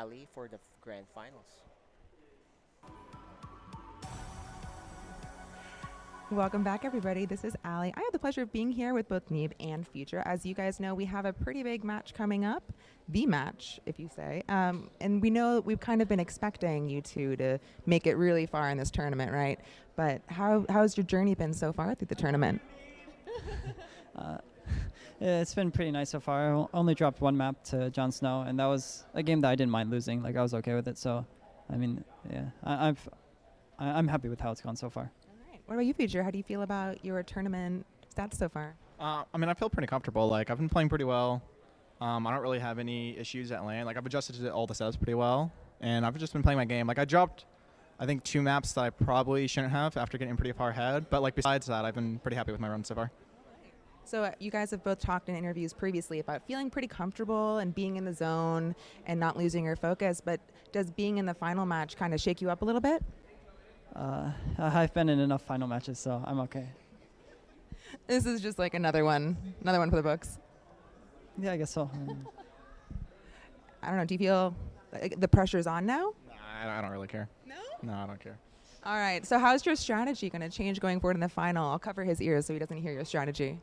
Ali for the grand finals. Welcome back, everybody. This is Allie. I have the pleasure of being here with both Neeb and Future. As you guys know, we have a pretty big match coming up, the match, if you say. And we know we've kind of been expecting you two to make it really far in this tournament, right? But how's your journey been so far through the tournament? Yeah, it's been pretty nice so far. I only dropped one map to Jon Snow, and that was a game that I didn't mind losing. Like, I was okay with it. So, I mean, yeah, I'm happy with how it's gone so far. What about you, Future? How do you feel about your tournament stats so far? I mean, I feel pretty comfortable. Like, I've been playing pretty well. I don't really have any issues at lane. Like, I've adjusted to all the setups pretty well, and I've just been playing my game. Like, I dropped, I think, 2 maps that I probably shouldn't have after getting pretty far ahead. But, like, besides that, I've been pretty happy with my run so far. So you guys have both talked in interviews previously about feeling pretty comfortable and being in the zone and not losing your focus. But does being in the final match kind of shake you up a little bit? I've been in enough final matches, so I'm okay. This is just like another one for the books. Yeah, I guess so. I don't know. Do you feel like the pressure's on now? Nah, I don't really care. No? No, I don't care. All right. So how's your strategy going to change going forward in the final? I'll cover his ears so he doesn't hear your strategy.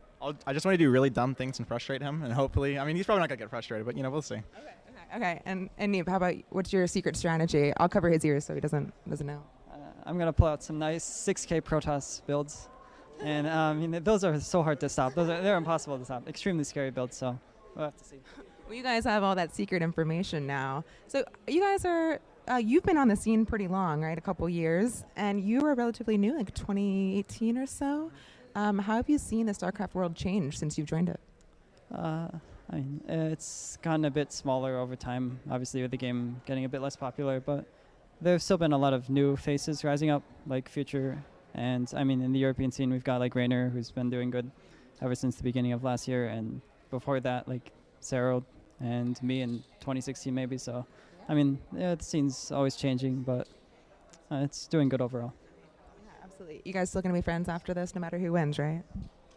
I just want to do really dumb things and frustrate him, and hopefully, I mean, he's probably not going to get frustrated, but, you know, we'll see. Okay. And Neeb, how about what's your secret strategy? I'll cover his ears so he doesn't know. I'm going to pull out some nice 6K Protoss builds. And I mean, those are so hard to stop. They're impossible to stop. Extremely scary builds, so we'll have to see. Well, you guys have all that secret information now. So you guys are, you've been on the scene pretty long, right? A couple years. And you were relatively new, like 2018 or so. How have you seen the StarCraft world change since you've joined it? I mean, it's gotten a bit smaller over time, obviously with the game getting a bit less popular, but there's still been a lot of new faces rising up, like Future. And, I mean, in the European scene, we've got, like, Raynor, who's been doing good ever since the beginning of last year. And before that, like, Cero and me in 2016 maybe. So, I mean, yeah, the scene's always changing, but it's doing good overall. Yeah, absolutely. You guys still going to be friends after this, no matter who wins, right?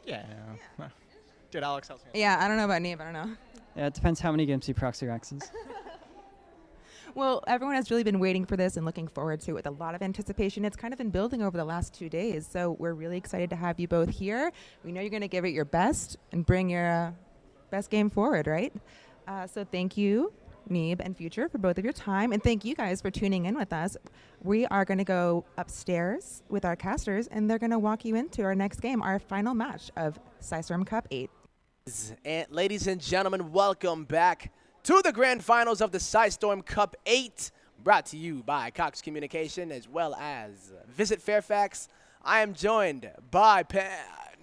Yeah. Dude, Alex helps me. Yeah, I don't know about Neeb. I don't know. Yeah, it depends how many games he proxy raxes. Well, everyone has really been waiting for this and looking forward to it with a lot of anticipation. It's kind of been building over the last 2 days, so we're really excited to have you both here. We know you're going to give it your best and bring your best game forward, right? So thank you, Neeb and Future, for both of your time, and thank you guys for tuning in with us. We are going to go upstairs with our casters, and they're going to walk you into our next game, our final match of PSISTORM Cup 8. And ladies and gentlemen, welcome back to the grand finals of the PSISTORM Cup 8, brought to you by Cox Communication as well as Visit Fairfax. I am joined by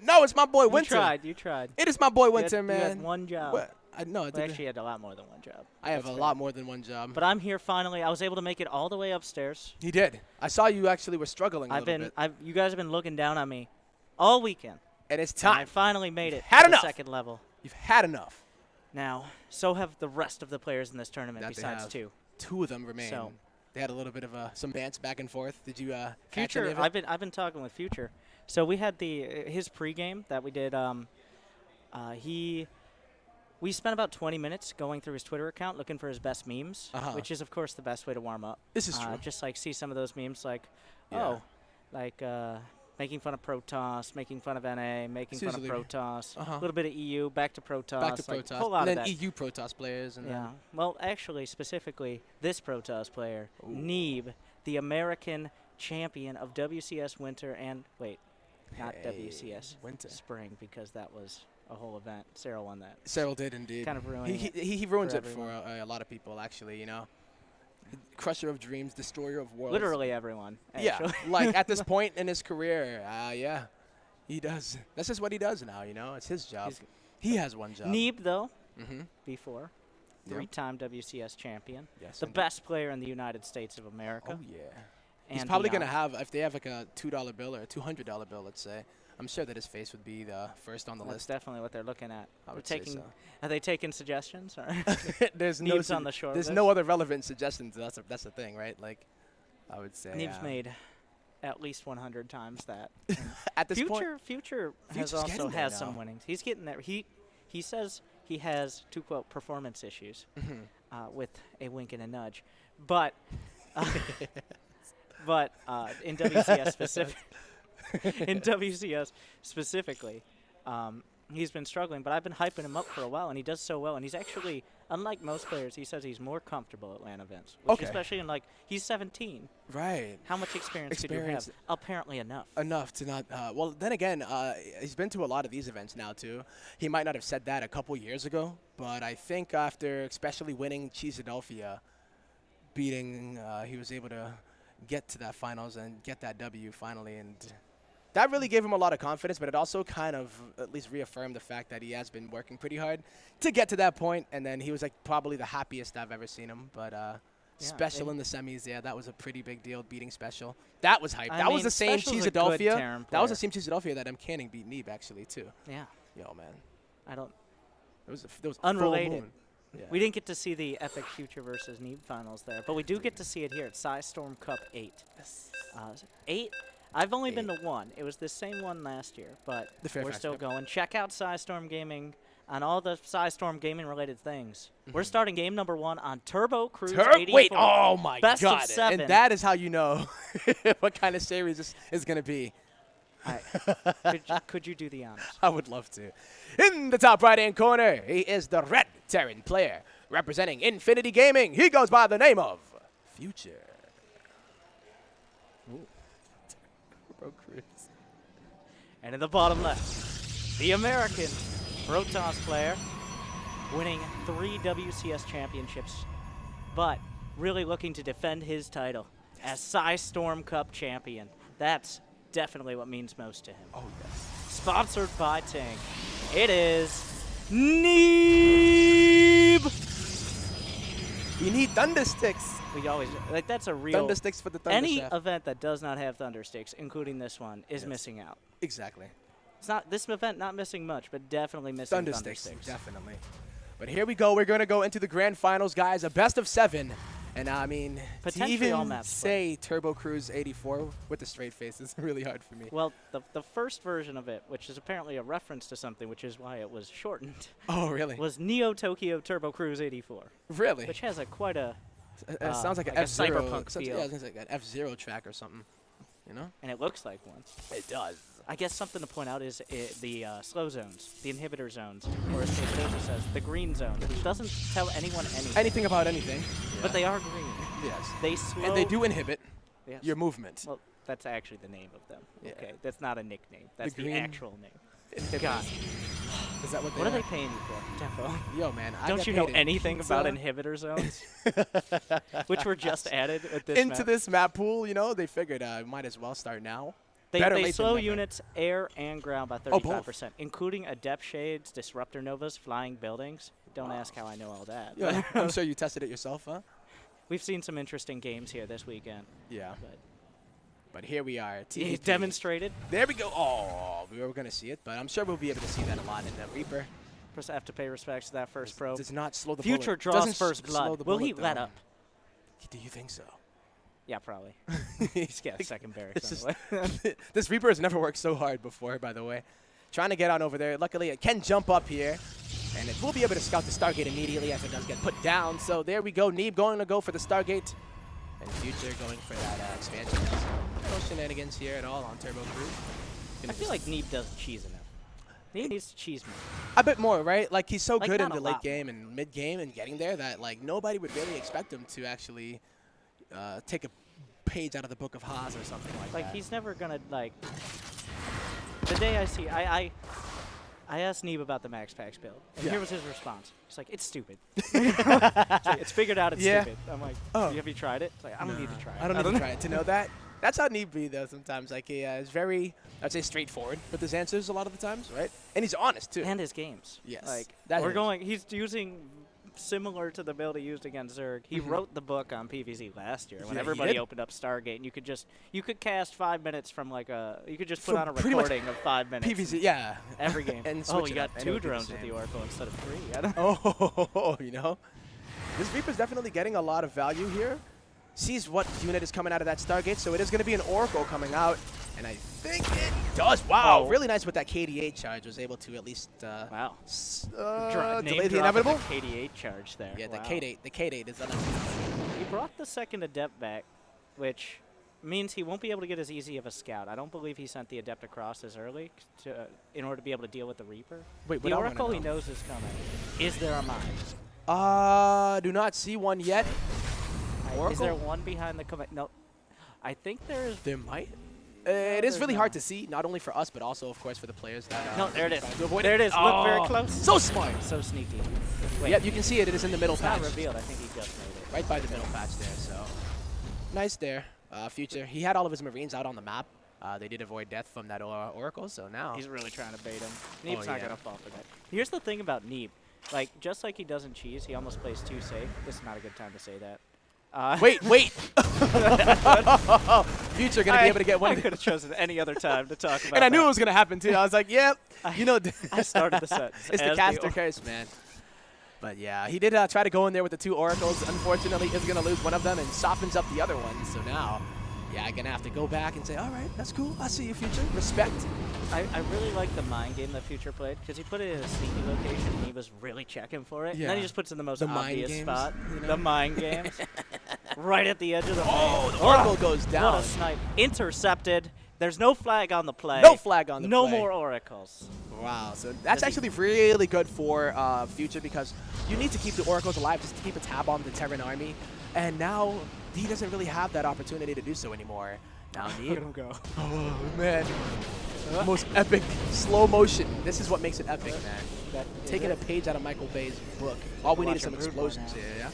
No, it's my boy Winter. You tried. It is my boy Winter, man. You had one job. What? No, I Well, actually, you had a lot more than one job. I have a lot more than one job. But I'm here finally. I was able to make it all the way upstairs. He did. I saw you actually were struggling a little bit. You guys have been looking down on me all weekend. And it's And time. I finally made it Had to enough. the second level. You've had enough. Now, so have the rest of the players in this tournament, That they besides have. 2. 2 of them remain. So- They had a little bit of some bants back and forth. Did you catch any Future, of it? I've been talking with Future. So we had his pregame that we did. We spent about 20 minutes going through his Twitter account looking for his best memes, which is of course the best way to warm up. This is true. Just like see some of those memes, like Yeah. making fun of Protoss, making fun of NA, making fun of usually- Protoss, a little bit of EU, back to Protoss, Back to like, Protoss. a whole lot And of then that. EU Protoss players. And Yeah. Well, actually, specifically, this Protoss player, Neeb, the American champion of WCS Winter and not WCS Winter. Spring, because that was a whole event. Sarah won that. Cyril did indeed. Kind of ruining it He ruins for it for everyone. a lot of people, actually, you know. Crusher of dreams, destroyer of worlds. Literally everyone. Yeah, Actually. like at this point in his career, yeah, he does. That's just what he does now, you know. It's his job. He has one job. Neeb, though, Mm-hmm. before, Yeah. 3-time WCS champion, Yes. the indeed. best player in the United States of America. Oh, yeah. and He's probably going to beyond. have, if they have like a $2 bill or a $200 bill, let's say, I'm sure that his face would be the first on the That's list. definitely what they're looking at. I They're would say taking, so. Are they taking suggestions? Or There's Neeb's on the short There's list. no other relevant suggestions. That's the thing, right? Like, I would say. Neeb's made at least 100 times that. At this point. Future Future's has also getting there has some now. winnings. He's getting there. He says he has, to quote, performance issues. with a wink and a nudge. But in WCS specifically, he's been struggling. But I've been hyping him up for a while, and he does so well. And he's actually, unlike most players, he says he's more comfortable at LAN events. Which especially in, like, he's 17. Right. How much experience could you have? Apparently enough. Enough to not. Well, then again, he's been to a lot of these events now too. He might not have said that a couple years ago, but I think after especially winning Philadelphia, beating, he was able to get to that finals and get that W finally, and that really gave him a lot of confidence. But it also kind of at least reaffirmed the fact that he has been working pretty hard to get to that point. And then he was like probably the happiest I've ever seen him. But Special in the semis, yeah, that was a pretty big deal, beating Special. That was hype. That was the same Philadelphia. That was the same Philadelphia that Canning beat Neeb actually too. Yeah. Yo, man. I don't. It was unrelated. Full moon. Yeah. We didn't get to see the Epic Future versus Neeb finals there, but we do get to see it here at PSISTORM Cup 8. Yes. 8. I've only been to 1. It was the same one last year, but we're still going. Check out PSISTORM Gaming on all the PSISTORM gaming related things. We're starting game number 1 on Turbo Cruise 84. Wait, oh my Best God. of 7. And that is how you know what kind of series this is going to be. Could you do the honors? I would love to. In the top right-hand corner, he is the red Terran player representing Infinity Gaming. He goes by the name of Future. Turbo Cruise. And in the bottom left, the American Protoss player winning 3 WCS championships, but really looking to defend his title as PSISTORM Cup champion. That's definitely what means most to him. Oh, yes. Sponsored by Tank. It is Neeb! We need thunder sticks. We always, like, that's a real... Thunder sticks for the thunder Any shaft. event that does not have thunder sticks, including this one, is missing out. Exactly. It's not, this event not missing much, but definitely missing thunder sticks. Definitely. But here we go. We're going to go into the grand finals, guys. A best of 7. And I mean, to even say Turbo Cruise 84 with a straight face is really hard for me. Well, the first version of it, which is apparently a reference to something, which is why it was shortened. Oh, really? Was Neo Tokyo Turbo Cruise 84. Really? Which has quite a it sounds like an F-Zero cyberpunk feel. Yeah, it sounds like an F-Zero track or something. You know? And it looks like one. It does. I guess something to point out is the slow zones, the inhibitor zones, or as Kate says, the green zone, which doesn't tell anyone anything. Anything about anything. But they are green. Yes. They slow. And they do inhibit your movement. Well, that's actually the name of them. Yeah. Okay, that's not a nickname. That's the green actual name. Inhibitors. God. Is that what they What are they paying you for, Tempo? Yo, man. Don't you know anything about inhibitor zones? Which were just added at this into map? this map pool, you know, they figured might as well start now. They slow units air and ground by 35%, including adept shades, disruptor novas, flying buildings. Don't ask how I know all that. Yeah, I'm sure you tested it yourself, huh? We've seen some interesting games here this weekend. Yeah. But here we are. He's demonstrated. There we go. Oh, we were going to see it, but I'm sure we'll be able to see that a lot in the Reaper. Just have to pay respects to that first probe. Does not slow the Future bullet. draws Doesn't first blood. Will he let up? Do you think so? Yeah, probably. He's got a second barracks on the way. This Reaper has never worked so hard before, by the way. Trying to get on over there. Luckily, it can jump up here. And it will be able to scout the Stargate immediately as it does get put down. So there we go. Neeb going to go for the Stargate. And Future going for that expansion. No shenanigans here at all on Turbo Cruise. I feel like Neeb doesn't cheese enough. Neeb needs to cheese more. A bit more, right? Like, he's so good in the late game more. and mid-game and getting there that, like, nobody would really expect him to actually take a page out of the Book of Haas or something like that. Like, he's never going to, like... The day I see... I asked Neeb about the Max Packs build, and here was his response. He's like, it's stupid. It's figured out it's stupid. I'm like, have you tried it? It's like, I don't need to try it. I don't need to try it to know that. That's how Neeb be, though, sometimes. Like, he is very, I'd say, straightforward with his answers a lot of the times, right? And he's honest, too. And his games. Yes. Like, he's using similar to the build he used against Zerg. He wrote the book on PvZ last year when everybody opened up Stargate, and you could cast 5 minutes from like you could just put on a recording of 5 minutes. PvZ, yeah. Every game. And you got 2 drones with the Oracle instead of 3. I don't know. You know? This Reaper's definitely getting a lot of value here. Sees what unit is coming out of that Stargate, so it is going to be an Oracle coming out. And I think it does. Wow, Oh. really nice with that KD8 charge. Was able to at least Wow. delay the inevitable. The KD8 charge there. Yeah, the Wow. K8 is unexpected. He brought the second adept back, which means he won't be able to get as easy of a scout. I don't believe he sent the adept across as early in order to be able to deal with the Reaper. Wait, the what I wanna Oracle he know. knows is coming. Is there a mine? Do not see one yet. Is there Oracle? one behind the command? No. I think there's. There might. It is there's really hard not. to see, not only for us, but also, of course, for the players that. No, there it is. trying to avoid There it is. Look very Oh, close. So smart. So sneaky. Wait, Yep, you can see it. It is in the middle it's patch. not revealed. I think he just made it. Right by the middle patch there, so. Nice there. Future. He had all of his Marines out on the map. They did avoid death from that Oracle, so now. He's really trying to bait him. Neeb's not yeah. going to fall for that. Here's the thing about Neeb. Like, just like he doesn't cheese, he almost plays too safe. This is not a good time to say that. Wait. Future gonna be able to get one. I of the- could have chosen any other time to talk about and I knew it that. was gonna happen too. I was like, yep. You know, I started the sentence. it's the as caster or- curse, man. But yeah, he did try to go in there with the 2 Oracles. Unfortunately, is gonna lose one of them and softens up the other one. So now, yeah, I'm gonna have to go back and say, all right, that's cool. I see you, Future. Respect. I really like the mind game that Future played because he put it in a sneaky location and he was really checking for it. And then Yeah. he just puts it in the most The mind obvious games, spot. you know? The mind games. Right at the edge of the Oh, main. the Oracle goes What down. a snipe. Intercepted. There's no flag on the play. No flag on the No play. more Oracles. Wow, so that's Does he- actually really good for Future because you need to keep the Oracles alive just to keep a tab on the Terran army. And now he doesn't really have that opportunity to do so anymore. Now Look Neeb. at him go. Oh, man. Most epic slow motion. This is what makes it epic, man. That is Taking a it. page out of Michael Bay's book. All we need is some Watch him root one explosions now. here, yeah?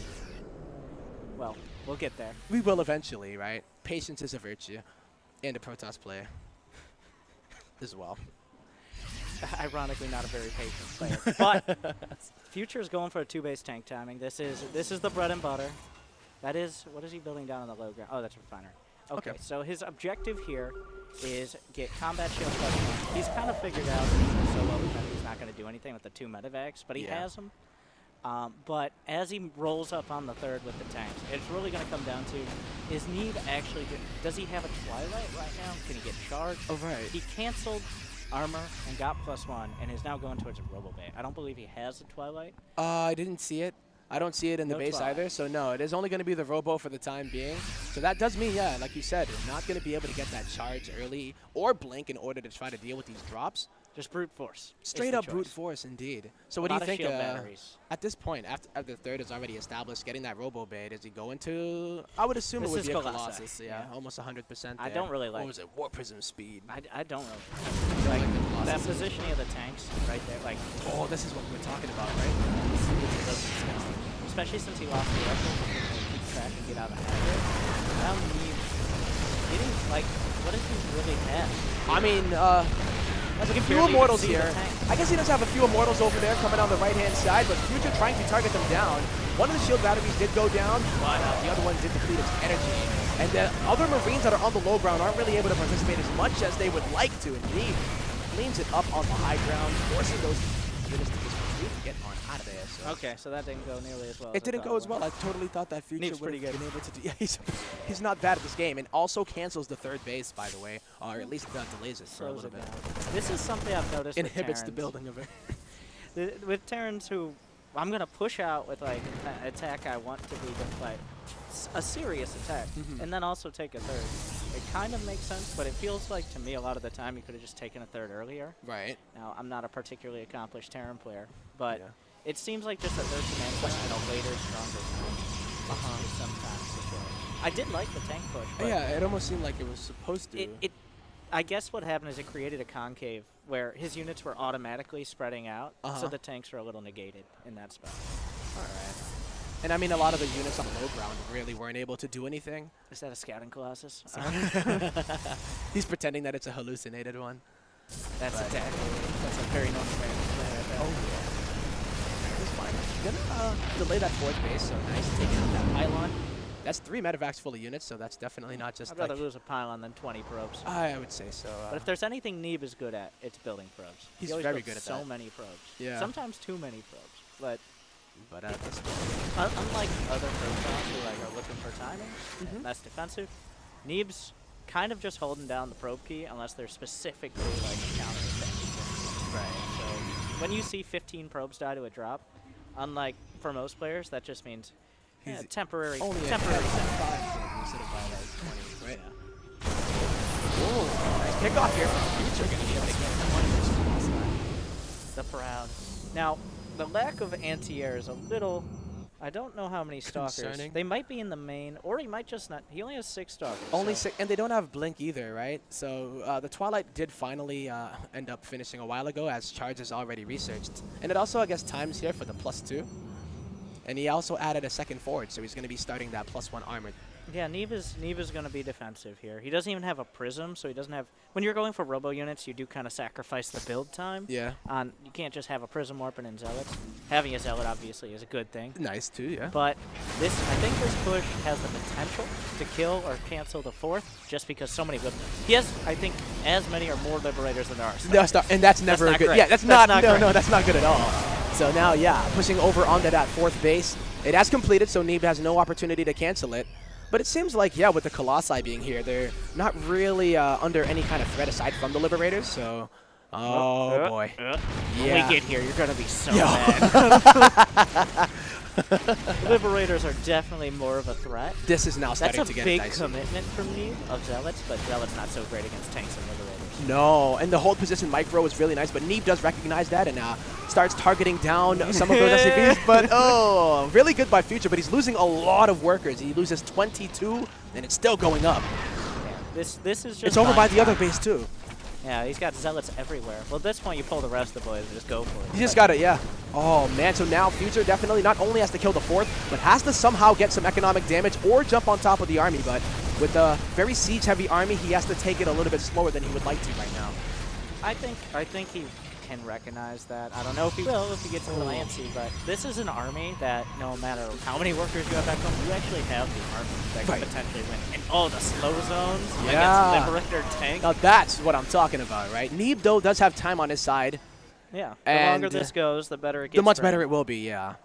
Well, we'll get there. We will eventually, right? Patience is a virtue. And a Protoss player. As well. Ironically, not a very patient player. But Future is going for a 2-base tank timing. This is the bread and butter. That is, what is he building down on the low ground? Oh, that's refinery. Okay, Okay. so his objective here is get combat shield +1. He's kind of figured out that he's so well defended he's not going to do anything with the 2 medevacs, but he Yeah. has them. But as he rolls up on the 3rd with the tanks, it's really going to come down to, is Neeb actually, does he have a Twilight right now? Can he get charged? Oh, right. He canceled armor and got +1 and is now going towards a Robobay. I don't believe he has a Twilight. I didn't see it. I don't see it in the No base Twilight. either, so no, it is only going to be the Robo for the time being. So that does mean, yeah, like you said, not going to be able to get that charge early or blink in order to try to deal with these drops. Just brute force. is Straight the up brute choice. force, indeed. So A what do you lot of think shield batteries. at this point, after the 3rd is already established, getting that Robo Bay, does he go into, I would assume This it would is be a Colossus, Colossus, yeah, almost 100% I there. don't really like- What was it, War Prism speed? I don't know. like Like, the that Colossus. positioning of the tanks right there, like, Oh, this is what we're talking about, right? especially since he lost the Oracle, keep track and get out of the habit. Now Neeb getting, like, what does he really have? I mean, Like a few barely even immortals see the here. tank. I guess he does have a few immortals over there coming on the right-hand side, but Future trying to target them down. One of the shield batteries did go down, but the other one did deplete its energy. And the other Marines that are on the low ground aren't really able to participate as much as they would like to. Indeed, cleans it up on the high ground, forcing those units to just retreat and get on out of there. So. Okay, so that didn't go nearly as well. It didn't go as well. I totally thought that Future Neeb's would pretty have good. been able to do. Yeah, he's not bad at this game, and also cancels the 3rd base, by the way, or at least delays it for a Slows little it bit. down. This is something I've noticed Inhibits with the Terrans. building of it. With Terrans who I'm going to push out with like an attack I want to be like a serious attack and then also take a 3rd. It kind of makes sense, but it feels like to me a lot of the time you could have just taken a 3rd earlier. Right. Now, I'm not a particularly accomplished Terran player, but Yeah. it seems like just a 3rd command center in a later, stronger time is sometimes the choice. I did like the tank push, but Yeah, it almost seemed like it was supposed to. I guess what happened is it created a concave where his units were automatically spreading out, so the tanks were a little negated in that spot. All right. And I mean, a lot of the units on the low ground really weren't able to do anything. Is that a scouting colossus? He's pretending that it's a hallucinated one. That's Right. attack. That's a very normal plan. Oh, yeah. He's fine. Gonna delay that 4th base, so nice. Taking out that pylon. That's 3 medevacs full of units, so that's definitely not just I'd rather like... lose a pylon than 20 probes. I would say so. But if there's anything Neeb is good at, it's building probes. He's He always very builds good at so that. many probes. Yeah. Sometimes too many probes. But this unlike other Protoss who like are looking for timing, less defensive, Neeb's kind of just holding down the probe key unless they're specifically like counterattacking. Right. So when you see 15 probes die to a drop, unlike for most players, that just means He's temporary. Only temporary. a 5 instead of by like 20, right? Whoa, nice kickoff here from Future. Going to be able to get the money. The Proud. Now, the lack of anti-air is a little. I don't know how many stalkers. Concerning. They might be in the main, or he might just not. He only has 6 stalkers. Only so 6, and they don't have Blink either, right? So the Twilight did finally end up finishing a while ago, as Charge is already researched. And it also, I guess, times here for the +2. And he also added a second forward, so he's going to be starting that +1 armor. Yeah, Neeb is going to be defensive here. He doesn't even have a prism, so he doesn't have. When you're going for robo units, you do kind of sacrifice the build time. Yeah. You can't just have a prism weapon and zealots. Having a zealot obviously is a good thing. Nice too, yeah. But I think this push has the potential to kill or cancel the 4th, just because so many. He has, I think, as many or more liberators than there are. No, and that's never not a good. great. Yeah, that's That's not. not No, great. no, that's not good at all. So now, yeah, pushing over onto that 4th base. It has completed, so Neeb has no opportunity to cancel it. But it seems like, yeah, with the Colossi being here, they're not really under any kind of threat aside from the Liberators. So, oh boy, When we get here, you're gonna be so Yo. mad. Liberators are definitely more of a threat. This is now That's starting a to get big dicey. commitment from Neeb of Zealots, but Zealots not so great against tanks and Liberators. No, and the hold position micro is really nice, but Neeb does recognize that and starts targeting down some of those SCVs. But oh, really good by Future, but he's losing a lot of workers. He loses 22, and it's still going up. Yeah, this is just. It's over by buying the other time. base too. Yeah, he's got Zealots everywhere. Well, at this point, you pull the rest of the boys and just go for it. You just got it, yeah. Oh man, so now Future definitely not only has to kill the 4th, but has to somehow get some economic damage or jump on top of the army. But with a very siege-heavy army, he has to take it a little bit slower than he would like to right now. I think he can recognize that. I don't know if he will if he gets a little antsy, but this is an army that no matter how many workers you have back home, you actually have the army that can Right. potentially win. And oh, the slow zones Yeah. against Liberator tank. Now that's what I'm talking about, right? Neeb, though, does have time on his side. Yeah, the And longer this goes, the better it gets. The much for better him. it will be, yeah.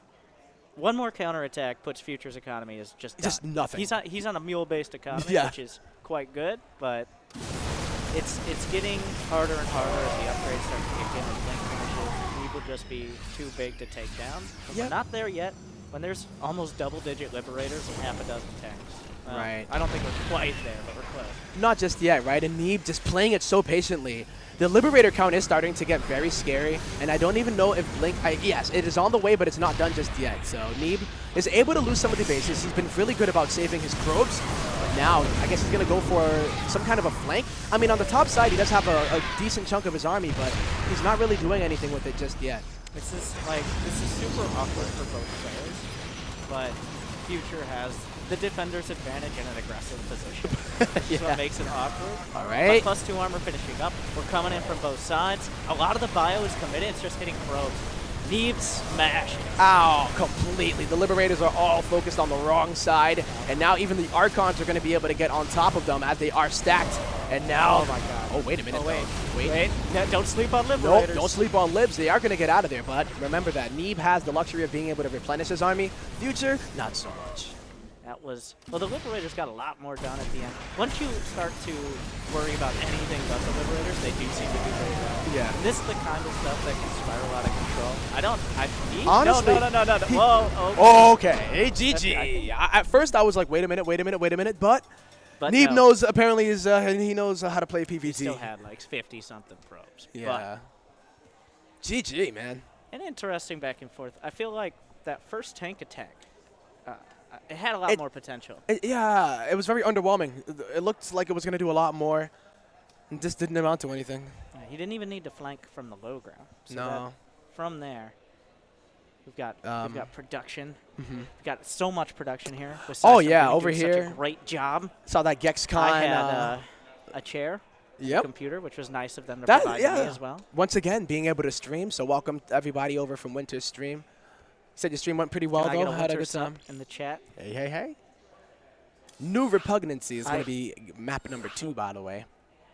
One more counterattack puts Future's economy is just done. Nothing. He's on a mule-based economy, Yeah. which is quite good, but it's getting harder and harder as the upgrades start to kick in and Blink finishes. Neeb will just be too big to take down. But Yep. we're not there yet. When there's almost double-digit Liberators and half a dozen tanks. Well, Right. I don't think we're quite there, but we're close. Not just yet, right? And Neeb just playing it so patiently. The Liberator count is starting to get very scary, and I don't even know if Blink... yes, it is on the way, but it's not done just yet. So Neeb is able to lose some of the bases. He's been really good about saving his probes, but now I guess he's going to go for some kind of a flank. I mean, on the top side, he does have a decent chunk of his army, but he's not really doing anything with it just yet. This is super awkward for both players, but Future has the defender's advantage in an aggressive position. That's what makes it awkward. All right. But +2 armor finishing up. We're coming in from both sides. A lot of the bio is committed. It's just hitting probes. Neeb smash. Ow, completely. The Liberators are all focused on the wrong side, and now even the Archons are going to be able to get on top of them as they are stacked. And now... Oh my god. Oh, wait a minute. Oh, wait. though. Wait. No, don't sleep on Nope, Liberators. don't sleep on Libs. They are going to get out of there, but remember that Neeb has the luxury of being able to replenish his army. Future, not so much. That was... Well, the Liberators got a lot more done at the end. Once you start to worry about anything but the Liberators, they do seem to do very well. Yeah. And this is the kind of stuff that can spiral out of control. Honestly, No. Whoa, okay. Oh, okay. Hey, That's GG. At first, I was like, wait a minute, but But Neeb no, knows, apparently, he knows how to play PvT. he still had like 50-something probes. Yeah. GG, man. But an interesting back and forth. I feel like that first tank attack, it had a lot more potential. Yeah, it was very underwhelming. It looked like it was going to do a lot more. And this didn't amount to anything. Yeah, he didn't even need to flank from the low ground. So No. that from there, we've got production. Mhm. We've got so much production here. With Oh, Sasha yeah, doing over such here. a great job. Saw that GexCon. I had a chair, Yep. computer, which was nice of them to That- provide yeah. me as well. Once again, being able to stream. So welcome everybody over from Winter's stream. Said your stream went pretty well, Can I though. get a Had a winter good time. sub in the chat? Hey. New Repugnancy is going I- to be map number 2, by the way.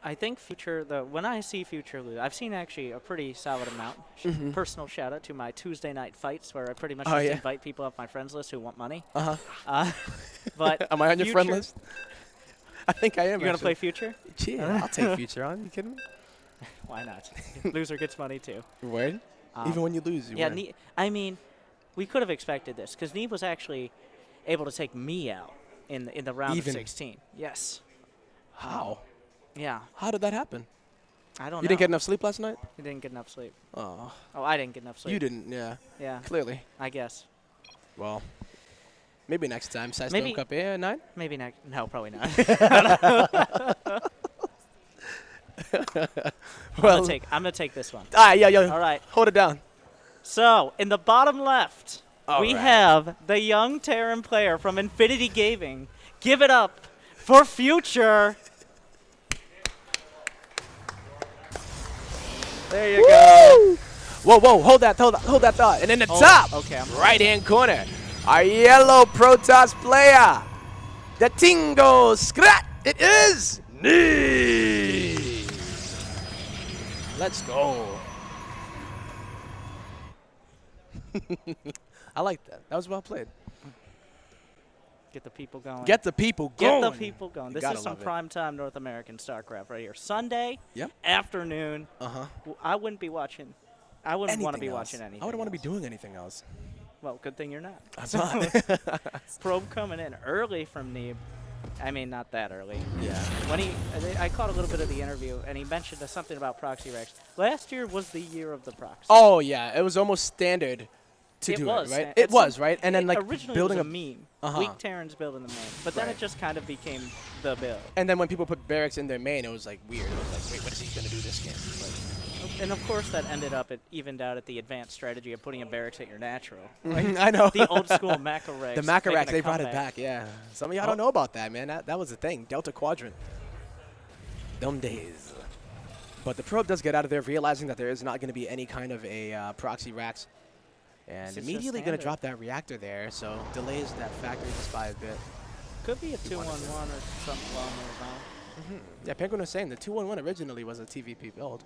I think Future, when I see Future lose, I've seen actually a pretty solid amount. Mhm. Personal shout out to my Tuesday night fights where I pretty much Oh, just yeah? invite people off my friends list who want money. Uh-huh. But Am I on your friend Future- list? I think I am. You're gonna actually. play Future? Yeah, I'll take Future on. You kidding me? Why not? Loser gets money too. Word? Even when you lose, you Yeah, win. I mean, we could have expected this because Neeb was actually able to take me out in the round Even. of 16. Yes. How? Yeah. How did that happen? I don't know. You didn't get enough sleep last night? You didn't get enough sleep. Oh. Oh, I didn't get enough sleep. You didn't, yeah. Yeah. Clearly. I guess. Well, maybe next time. Maybe- PSISTORM Cup 9? Maybe next. No, probably not. Well, I'm gonna take this one. yeah. All right. Hold it down. So in the bottom left, All we right. have the young Terran player from Infinity Gaming. Give it up for Future. There you go. Whoa, hold that thought. And in the top, okay, I'm right-hand corner, our yellow Protoss player, the Tingo Scrat. It is Neeb. Let's go. I like that. That was well played. Get the people going. Get the people going. Get the people going. You This gotta is some love it. primetime North American StarCraft right here. Sunday Yep. afternoon. Uh-huh. I wouldn't be watching. I wouldn't want to be Anything watching else. anything. I wouldn't want to be else. doing anything else. Well, good thing you're not. I'm not. Probe coming in early from Neeb. I mean, not that early. Yeah. When I caught a little bit of the interview, and he mentioned something about proxy racks. Last year was the year of the proxy. Oh, yeah. It was almost standard to It do was, it, right? and It it's was, some- right? And then, like, originally building it was a meme. Uh-huh. Weak Terrans building the main. But then Right. it just kind of became the build. And then when people put barracks in their main, it was, like, weird. It was like, wait, what is he going to do this game? And of course, that ended up, it evened out at the advanced strategy of putting a barracks at your natural. Like, I know. The old school Macarax. The Macarax, they brought it back, yeah. Some of y'all Oh. don't know about that, man. That was the thing. Delta Quadrant. Them days. But the probe does get out of there, realizing that there is not going to be any kind of a proxy racks. And This is just immediately going to standard. drop that reactor there, so delays that factory just by a bit. Could be a 2-1-1 or something along those lines. Yeah, Penguin was saying the 211 originally was a TVP build.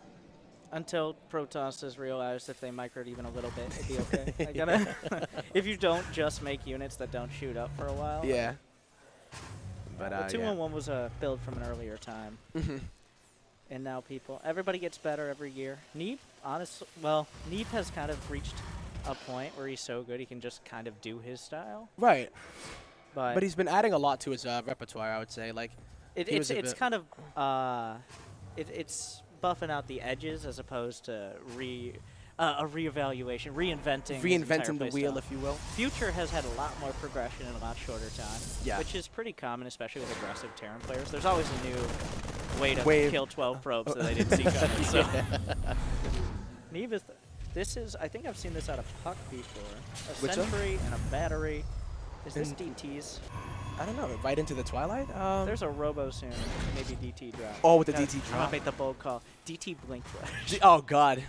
Until Protoss has realized if they microed even a little bit, it'd be okay. I gotta if you don't just make units that don't shoot up for a while. Yeah. But The 2-1-1 was a build from an earlier time. And now everybody gets better every year. Neeb, Neeb has kind of reached a point where he's so good he can just kind of do his style. right. But, But he's been adding a lot to his repertoire, I would say. Like, he was it's a bit- kind of it's buffing out the edges as opposed to a reevaluation, reinventing his entire reinventing the play wheel, style. if you will. Future has had a lot more progression in a lot shorter time, Yeah. which is pretty common, especially with aggressive Terran players. There's always a new way to Wave. kill 12 probes that they didn't see coming. So. Neeb I think I've seen this out of Puck before. A Which one? Sentry and a Battery. Is this And- DTs? I don't know. Right into the Twilight? There's a Robo soon. Maybe DT drop. Oh, with the Gotta- DT I'm drop. gonna make the bold call. DT Blink Flash. Oh, God.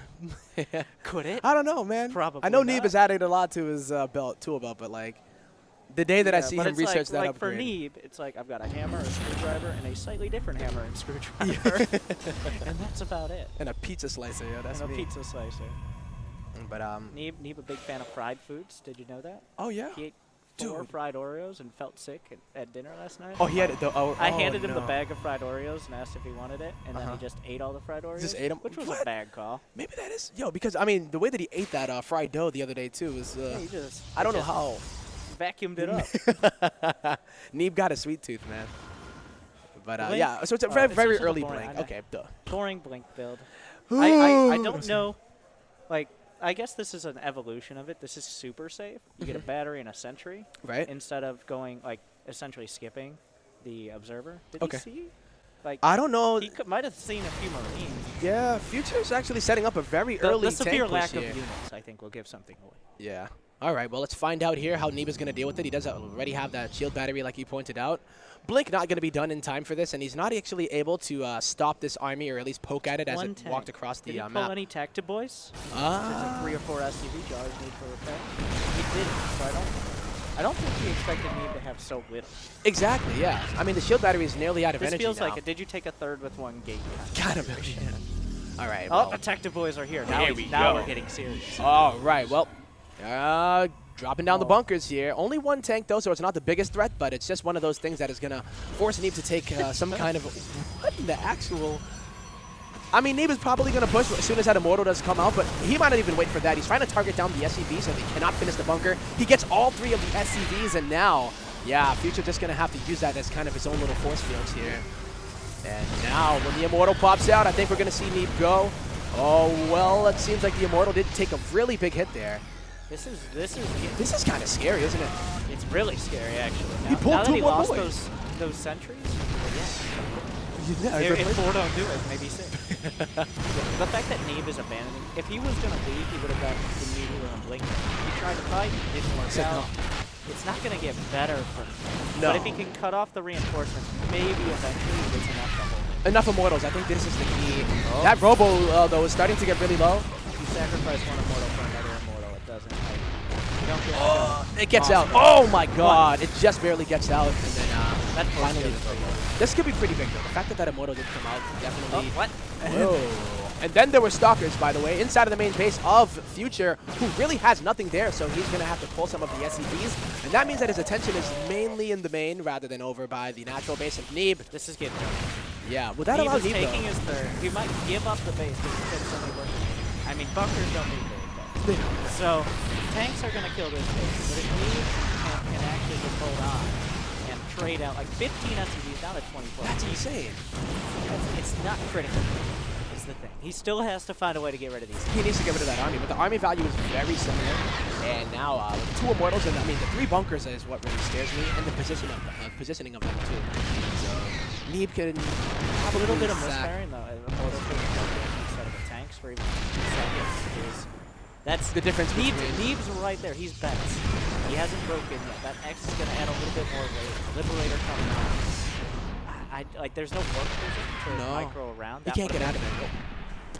Could it? I don't know, man. Probably I know not. Neeb is adding a lot to his tool belt, but, like, the day that I see but him it's research that like upgrade. for Neeb, it's like I've got a hammer, a screwdriver, and a slightly different hammer and screwdriver, and that's about it. And a pizza slicer, yo. That's and a me. pizza slicer. But, Neeb a big fan of fried foods. Did you know that? oh, yeah. He ate 4 Dude. fried Oreos and felt sick at dinner last night. Oh, he had it. I handed him the bag of fried Oreos and asked if he wanted it, and then Uh-huh. he just ate all the fried Oreos. Just ate 'em? Which was What? a bad call. Maybe that is. Yo, because, I mean, the way that he ate that fried dough the other day, too, was. Yeah, he just I don't know just how. vacuumed it up. Neeb got a sweet tooth, man. But, Blink? yeah, so it's a Oh, very, it's very just a early boring- blink. I know. Okay, duh. Boring Blink build. I don't Ooh. know. Like, I guess this is an evolution of it. This is super safe. You get a battery and a sentry Right? instead of going, like, essentially skipping the observer. Did Okay. he see? Like, I don't know. he might have seen a few Marines. Yeah, Future's actually setting up a very The early severe tank push lack here. of units, I think, will give something away. Yeah. All right, well, let's find out here how Neeb is going to deal with it. He does already have that shield battery like you pointed out. Blink not going to be done in time for this, and he's not actually able to stop this army or at least poke at it as One it tank. walked across Did the he pull map. any Tactic Boys? There's Ah. a 3 or 4 SCV jars need for repair. He didn't, so I don't think he expected me to have so little. Exactly, yeah. I mean, the shield battery is nearly out of This energy feels now. like a did you take a third with one gate? Kind of. All right, Oh, well. the Tactic Boys are here. Now, Here we now go. we're getting serious. All right, well. Dropping down the bunkers here. Only one tank, though, so it's not the biggest threat, but it's just one of those things that is going to force Neeb to take some kind of... What in the actual... I mean, Neeb is probably going to push as soon as that Immortal does come out, but he might not even wait for that. He's trying to target down the SCV so they cannot finish the bunker. He gets all 3 of the SCVs, and now, yeah, Future just going to have to use that as kind of his own little force fields here. And now, when the Immortal pops out, I think we're going to see Neeb go. Oh, well, it seems like the Immortal did take a really big hit there. This is kind of scary, isn't it? It's really scary, actually. He pulled now that 2 he more lost boys. those sentries, Yeah, if 4 don't do it, maybe 6. The fact that Neeb is abandoning, if he was going to leave, he would have done immediately on Blink. He tried to fight, didn't work out. No. It's not going to get better for him. No. But if he can cut off the reinforcements, maybe eventually he gets enough to hold it. Enough Immortals. I think this is the key. That Robo, though, is starting to get really low. If you sacrifice one Immortal for another Immortal, it doesn't. You don't get It gets out. Oh, my God. It just barely gets out. And then that finally... This could be pretty big, though. The fact that that Immortal did come out definitely... what? Whoa. And then there were Stalkers, by the way, inside of the main base of Future, who really has nothing there, so he's going to have to pull some of the SCVs. And that means that his attention is mainly in the main rather than over by the natural base of Neeb. This is getting Yeah, will that allow Neeb is Neeb, taking though? his third. He might give up the base because he's getting so many workers. I mean, bunkers don't need very fast. So tanks are going to kill this base, but if Neeb can actually just hold on and trade out like 15 SCVs down to 24. That's insane. It's not critical. Is the thing. He still has to find a way to get rid of these. He needs to get rid of that army, but the army value is very similar. And now with 2 Immortals, and I mean the 3 bunkers is what really scares me, and the positioning of them too. So Neeb can have a little bit of misfiring though. Immortals instead of the tanks for even seconds. That's the difference. Neeb's right there. He's bent. He hasn't broken yet. That X is going to add a little bit more weight. Liberator coming out. Like, there's no work vision to micro around. He can't get out of it.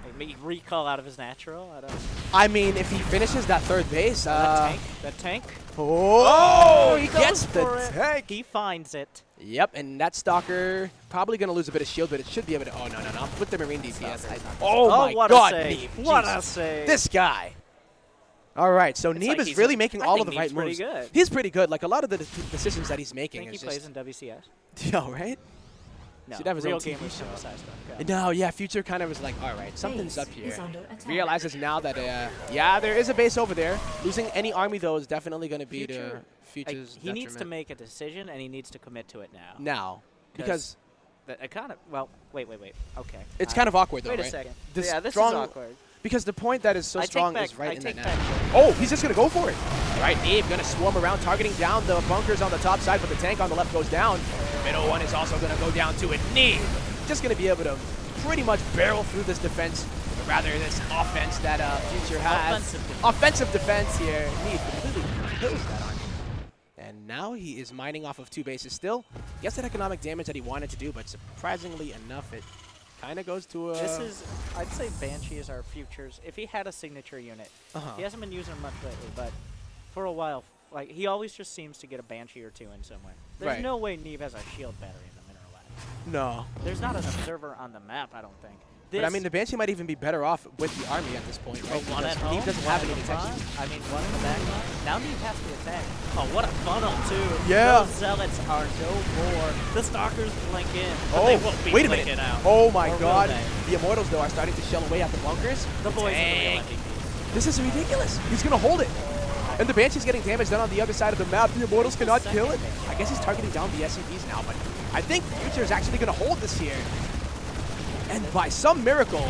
Like, maybe recall out of his natural. I don't know. I mean, if he finishes that 3rd base. That tank. Oh, he gets goes the tank. He finds it. Yep, and that Stalker probably going to lose a bit of shield, but it should be able to. Oh, no. With the Marine DPS. Oh, my what God. A save. Neeb. What Jesus. a save. This guy. All right, so Neeb is really making all of the right moves. Good. He's pretty good. Like, a lot of the decisions that he's making. I think he plays in WCS. Yo, right? No, Should have his real own TV gamers show. PSISTORM. No, yeah, Future kind of is like, all right, something's up here. Realizes now that, yeah, there is a base over there. Losing any army, though, is definitely going to be to Future's he needs to make a decision, and he needs to commit to it now. Now. Because... Well, wait. Okay. It's kind of awkward, though, wait right? a second. This is awkward. Because the point that is so strong is right in that net. Back. Oh, he's just going to go for it. All right, Neeb going to swarm around, targeting down the bunkers on the top side, but the tank on the left goes down. The middle one is also going to go down to it. Neeb just going to be able to pretty much barrel through this defense, or rather this offense that Future has. Offensive defense here. Neeb completely kills that army. And now he is mining off of 2 bases still. He has that economic damage that he wanted to do, but surprisingly enough, it kind of goes to a... I'd say Banshee is our Futures. If he had a signature unit, he hasn't been using them much lately, but for a while, like, he always just seems to get a Banshee or 2 in somewhere. There's no way Neeb has a shield battery in the Mineral Lab. No. There's not an observer on the map, I don't think. But I mean, the Banshee might even be better off with the army at this point, right? One at home, Neeb doesn't have any detection. I mean, one in the back line. Now Neeb has to attack. Oh, what a funnel, too. Yeah. Those Zealots are no more. The Stalkers blink in, but Oh, they won't be wait a blinking minute. out. Oh, my Or will God. they? The Immortals, though, are starting to shell away at the bunkers. The boys are the real MVP. This is ridiculous. He's going to hold it. And the Banshee's getting damaged done on the other side of the map. The Immortals cannot kill it. I guess he's targeting down the SCVs now, but I think Future is actually going to hold this here. And by some miracle,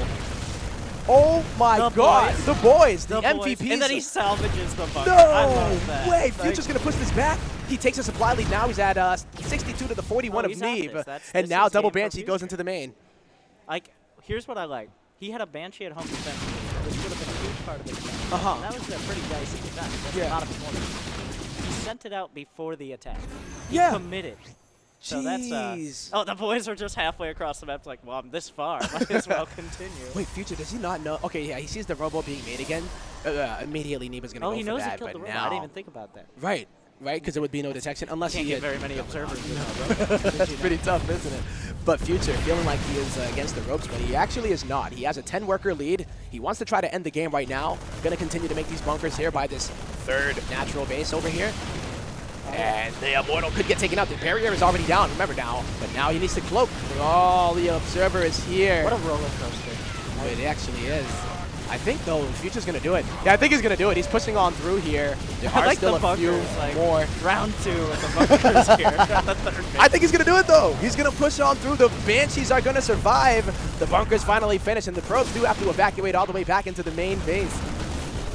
oh my God, the boys, the MVPs. And then he salvages the bunker. No I love that. way. Future's going to push this back. He takes a supply lead now. He's at 62 to the 41 of Neeb. And now double Banshee goes into the main. Like, here's what I like. He had a Banshee at home defense, which would have been a huge part of the defense. That was a pretty dicey defense. That's a lot of performance. He sent it out before the attack. He committed. So that's, oh, the boys are just halfway across the map, like, well, I'm this far. Might as well continue. Wait, Future, does he not know? Okay, yeah, he sees the Robo being made again. Immediately, Neeb is going to go for that. Oh, he knows he killed the Robo. I didn't even think about that. Right, because there would be no detection unless he he can't get very many observers. That's pretty tough, isn't it? But Future feeling like he is against the ropes, but he actually is not. He has a 10-worker lead. He wants to try to end the game right now. Going to continue to make these bunkers here by this third natural base over here. And the Immortal could get taken out. The barrier is already down, remember now. But now he needs to cloak. Oh, the Observer is here. What a roller coaster. Oh, it actually is. I think, though, Future's going to do it. Yeah, I think he's going to do it. He's pushing on through here. There are like still the a few bunkers, like, more. Round 2 with the bunkers here at the third base. I think he's going to do it, though. He's going to push on through. The Banshees are going to survive. The bunkers finally finish, and the probes do have to evacuate all the way back into the main base.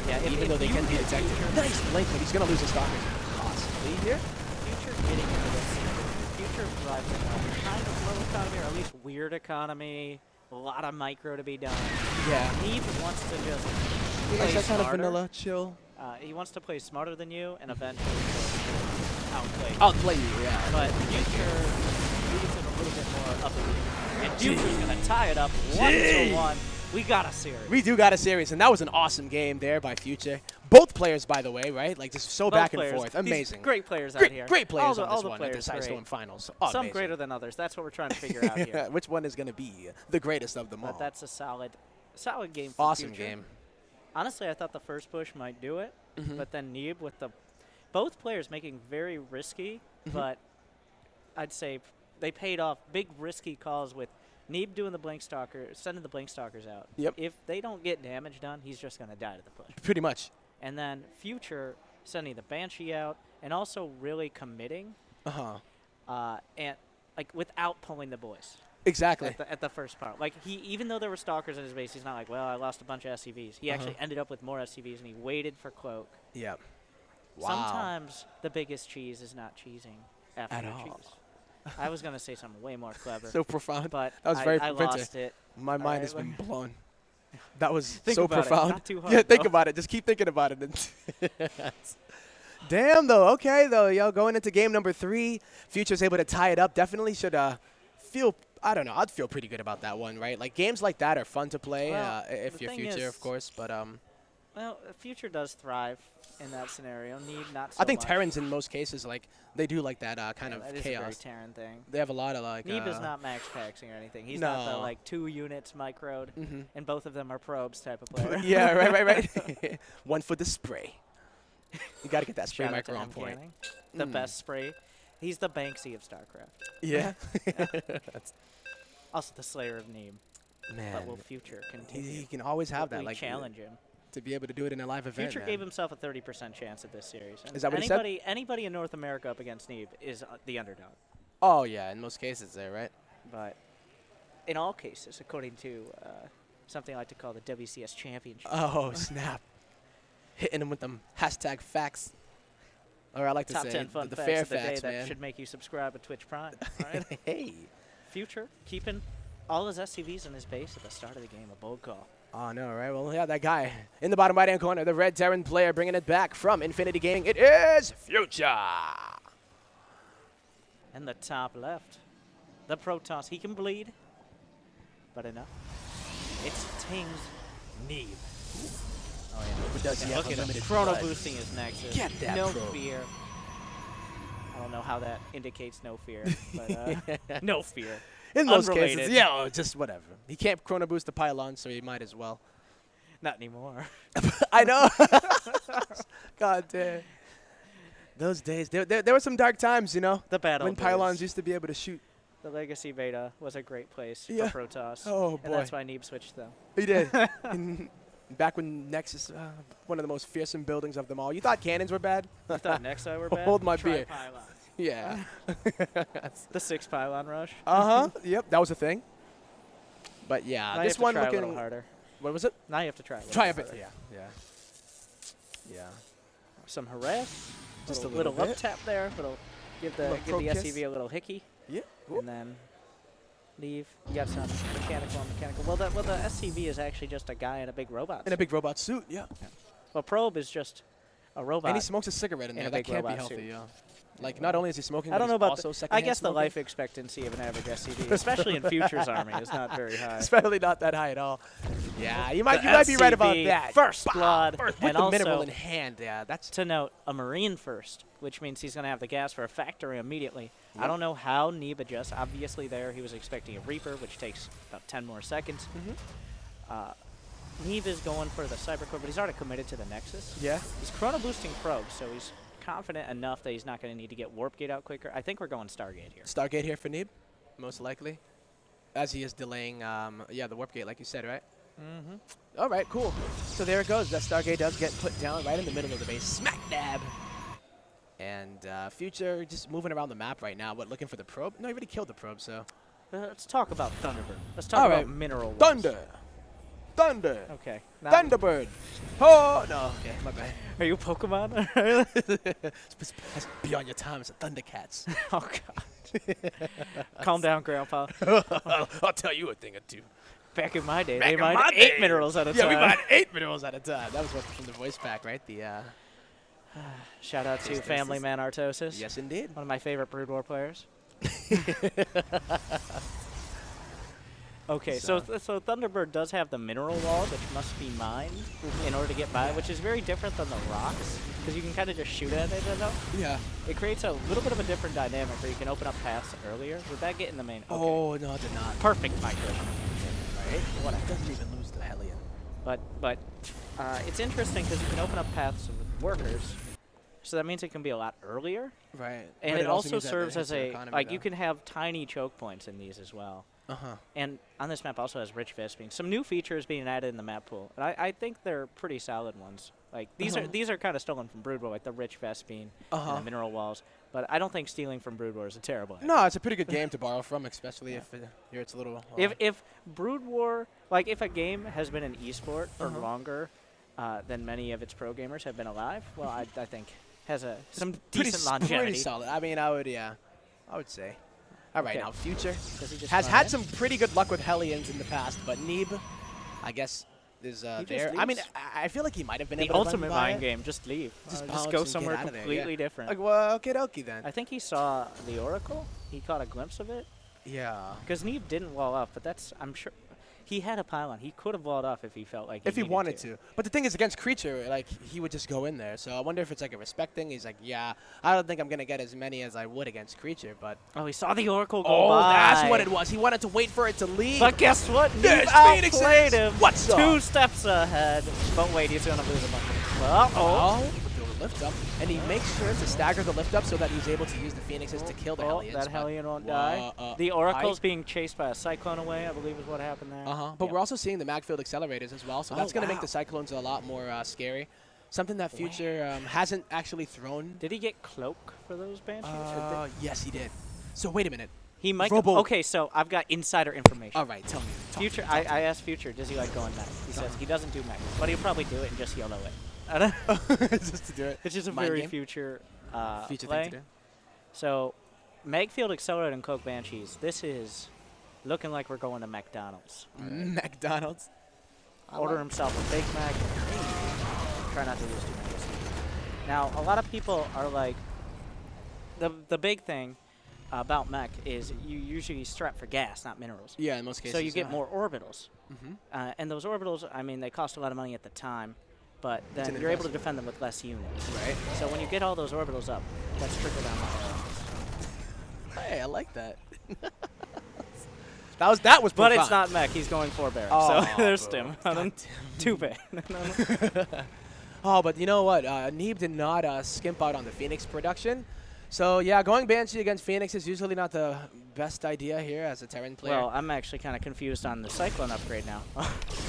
Yeah, Even though they can be detected. Nice blink, but he's going to lose his stalkers. Possibly here. Future getting into this. Future driving a kind of low economy, or at least weird economy. A lot of micro to be done. Yeah. Neeb wants to just He play likes that kind of smarter. vanilla chill. He wants to play smarter than you and eventually outplay you. Outplay you, yeah. But Future needs it a little bit more up in the air. And Future's going to tie it up 1-1. We got a series. We do got a series, and that was an awesome game there by Future. Both players, by the way, right? Like, just so Both back players. and forth. These Amazing. great players out here. Great players all on this the one at the players great. PSISTORM Finals. Some Amazing. greater than others. That's what we're trying to figure out here. Which one is going to be the greatest of them all? But that's a solid game for Awesome Future. game. Honestly, I thought the first push might do it, Mhm. but then Neeb with both players making very risky, but I'd say they paid off big risky calls with Neeb doing the Blink Stalker, sending the Blink Stalkers out. Yep. If they don't get damage done, he's just going to die to the push. Pretty much. And then Future sending the Banshee out and also really committing and like without pulling the boys. Exactly. At the first part. Like, even though there were stalkers in his base, he's not like, well, I lost a bunch of SCVs. He actually ended up with more SCVs, and he waited for Cloak. Yep. Wow. Sometimes the biggest cheese is not cheesing after At the all. cheese. I was going to say something way more clever, So profound. but that was very I Winter. lost it. My mind has been blown. That was Think so about it. profound. Not too hard, Yeah, think though. about it. Just keep thinking about it. Damn, though. Okay, though. Yo, going into game number 3, Future's able to tie it up. Definitely should feel, I don't know, I'd feel pretty good about that one, right? Like, games like that are fun to play Well, if the you're thing Future, is- of course. But Well, Future does thrive in that scenario. Need not so I think much. Terrans, in most cases, like, they do like that kind of That is a very chaos. Terran thing. They have a lot of, like... Neeb is not max paxing or anything. He's not the, No. like, 2 units microed, Mhm. and both of them are probes type of player. Yeah, right. One for the spray. You got to get that spray Shout out to micro on M. point. Canning, the best spray. He's the Banksy of StarCraft. Yeah. Also the Slayer of Neeb. Man, But will Future continue? he can always have Will that, we like, challenge him. to be able to do it in a live event. Future man. gave himself a 30% chance at this series. And Is that what he said? anybody in North America up against Neeb is the underdog. Oh, yeah, in most cases there, right? But in all cases, according to something I like to call the WCS Championship. Oh, snap. Hitting him with them hashtag facts. Or I like to Top say 10 fun the facts fair of the day facts, that man. should make you subscribe to Twitch Prime. All right? Hey. Future keeping all his SCVs in his base at the start of the game. A bold call. Oh, no, right? Well, yeah, that guy in the bottom right-hand corner, the red Terran player bringing it back from Infinity Gaming. It is Future. And the top left, the Protoss. He can bleed, but enough. It's Ting's Neeb. Oh, yeah. But does he have Look at him. unlimited Chrono blood? boosting his Nexus. Get that no probe. fear. I don't know how that indicates no fear, but no fear. In most Unrelated. cases, yeah, oh, just whatever. He can't chrono boost the pylon, so he might as well. Not anymore. I know. God damn. Those days, there were some dark times, you know, The battle. when pylons used to be able to shoot. The Legacy Beta was a great place Yeah. for Protoss. Oh, And boy. that's why Neeb switched them. He did. Back when Nexus, one of the most fearsome buildings of them all. You thought cannons were bad? I thought Nexi were bad. Hold my Try beer. pylons. Yeah. The 6 pylon rush. Yep, that was a thing. But yeah, Now this you have one to try a looking. little harder. What was it? Now you have to try a little Try a bit. harder. Yeah. Some harass. Just a little little up bit. tap there. Little give the Little probe kiss. SCV a little hickey, Yeah. and then leave. You got some mechanical. Well, the SCV is actually just a guy in a big robot. In a big robot suit. Yeah. Well, probe is just a robot. And he smokes a cigarette in in there. a That big can't be robot healthy. suit. Yeah. Like not only is he smoking, I don't but know he's about also I secondhand guess the smoking. life expectancy of an average SCV, especially in Future's army, is not very high. It's probably not that high at all. Yeah, you might be right about SCV, that. First Bah, blood, with and the also mineral in hand. Yeah, that's to note a Marine first, which means he's going to have the gas for a factory immediately. I don't know how Neeb adjusts. Obviously there he was expecting a Reaper, which takes about 10 more seconds. Neeb is going for the Cybercore, but he's already committed to the Nexus. Yeah. He's chrono boosting probes, so he's confident enough that he's not going to need to get Warp Gate out quicker. I think we're going Stargate here. Stargate here for Neeb, most likely. As he is delaying, the Warp Gate, like you said, right? All right, cool. So there it goes. That Stargate does get put down right in the middle of the base. Smack dab. And Future just moving around the map right now. What, looking for the probe? No, he already killed the probe, so. Let's talk about Thunderbird. Let's talk about Mineral Walls. Thunder. Thunder. Okay. Thunderbird. Oh, no. Okay, my bad. Are you Pokemon? That's beyond your time. It's a Thundercats. Oh, God. Calm down, Grandpa. I'll tell you a thing or two. Back in my day, Back they in mined my 8 day. minerals at a time. Yeah, we mined 8 minerals at a time. That was from the voice pack, right? The Shout out to Yes, Family yes. Man Artosis. Yes, indeed. One of my favorite Brood War players. Okay, so Thunderbird does have the mineral wall, which must be mined in order to get by, which is very different than the rocks, because you can kind of just shoot at it, though. Yeah. It creates a little bit of a different dynamic where you can open up paths earlier. Would that get in the main? Okay. Oh, no, it did not. Perfect migration. Right? What? It doesn't even lose the Hellion. But it's interesting because you can open up paths with workers, so that means it can be a lot earlier. Right. And But it also means that serves it as hits their a, economy, like, though. you can have tiny choke points in these as well. And on this map also has rich Vespine. Some new features being added in the map pool, and I think they're pretty solid ones. Like these are kind of stolen from Brood War, like the rich Vespine and the mineral walls. But I don't think stealing from Brood War is a terrible idea. No, it's a pretty good game to borrow from, especially if it's a little. If Brood War, like if a game has been an esport for longer than many of its pro gamers have been alive, well, I think has some decent longevity. Pretty solid. I mean, I would say. All right, Okay. now Future Does he just has run had in? some pretty good luck with Hellions in the past, but Neeb, I guess, is just there. I mean, leaves. I feel like he might have been The able to ultimate run by mind it. game, just leave. Just Just bounce go and somewhere get out of there, completely yeah. different. Like, well, okie dokie then. I think he saw the Oracle. He caught a glimpse of it. Yeah. Because Neeb didn't wall off, but I'm sure he had a pylon. He could have walled off if he felt like If he needed wanted to. But the thing is, against Creature, like, he would just go in there. So I wonder if it's like a respect thing. He's like, yeah, I don't think I'm going to get as many as I would against Creature, but. Oh, he saw the Oracle go by. That's what it was. He wanted to wait for it to leave. But guess what? There's Neeb Phoenixes. outplayed him. What's up? 2 steps ahead. But wait, he's going to lose a bunch. Well, Oh, the lift up. And he makes sure to stagger the lift up so that he's able to use the Phoenixes to kill the Hellions. that but- Hellion won't die. The Oracle's being chased by a Cyclone away, I believe is what happened there. But Yep. we're also seeing the Magfield accelerators as well, so that's going to make the Cyclones a lot more scary. Something that Future hasn't actually thrown. Did he get Cloak for those Banshees? Or did- Yes, he did. So wait a minute. He might. Robo- Okay, so I've got insider information. All right, tell me. Talk Future, to me, I asked Future, does he like going mech? He says he doesn't do mech, but he'll probably do it and just YOLO it. just to do it. Which is a Mind very game? Future, Future play. thing to do. So, Magfield Accelerator and Coke Banshees. This is looking like we're going to McDonald's. McDonald's. Order himself a Big Mac. Try not to lose too many. Now, a lot of people are like, the big thing about mech is you usually strap for gas, not minerals. Yeah, in most cases. So you get more orbitals. Mm-hmm. And those orbitals, I mean, they cost a lot of money at the time, but It's then an you're able to investment. defend them with less units. Right. So when you get all those orbitals up, that's trickle down Hey, I like that. that was But profound. it's not mech. He's going 4 barracks. Oh, so there's bro. Stim. God Too bad. Oh, but you know what? Neeb did not skimp out on the Phoenix production. So, yeah, going Banshee against Phoenix is usually not the best idea here as a Terran player. Well, I'm actually kind of confused on the Cyclone upgrade now.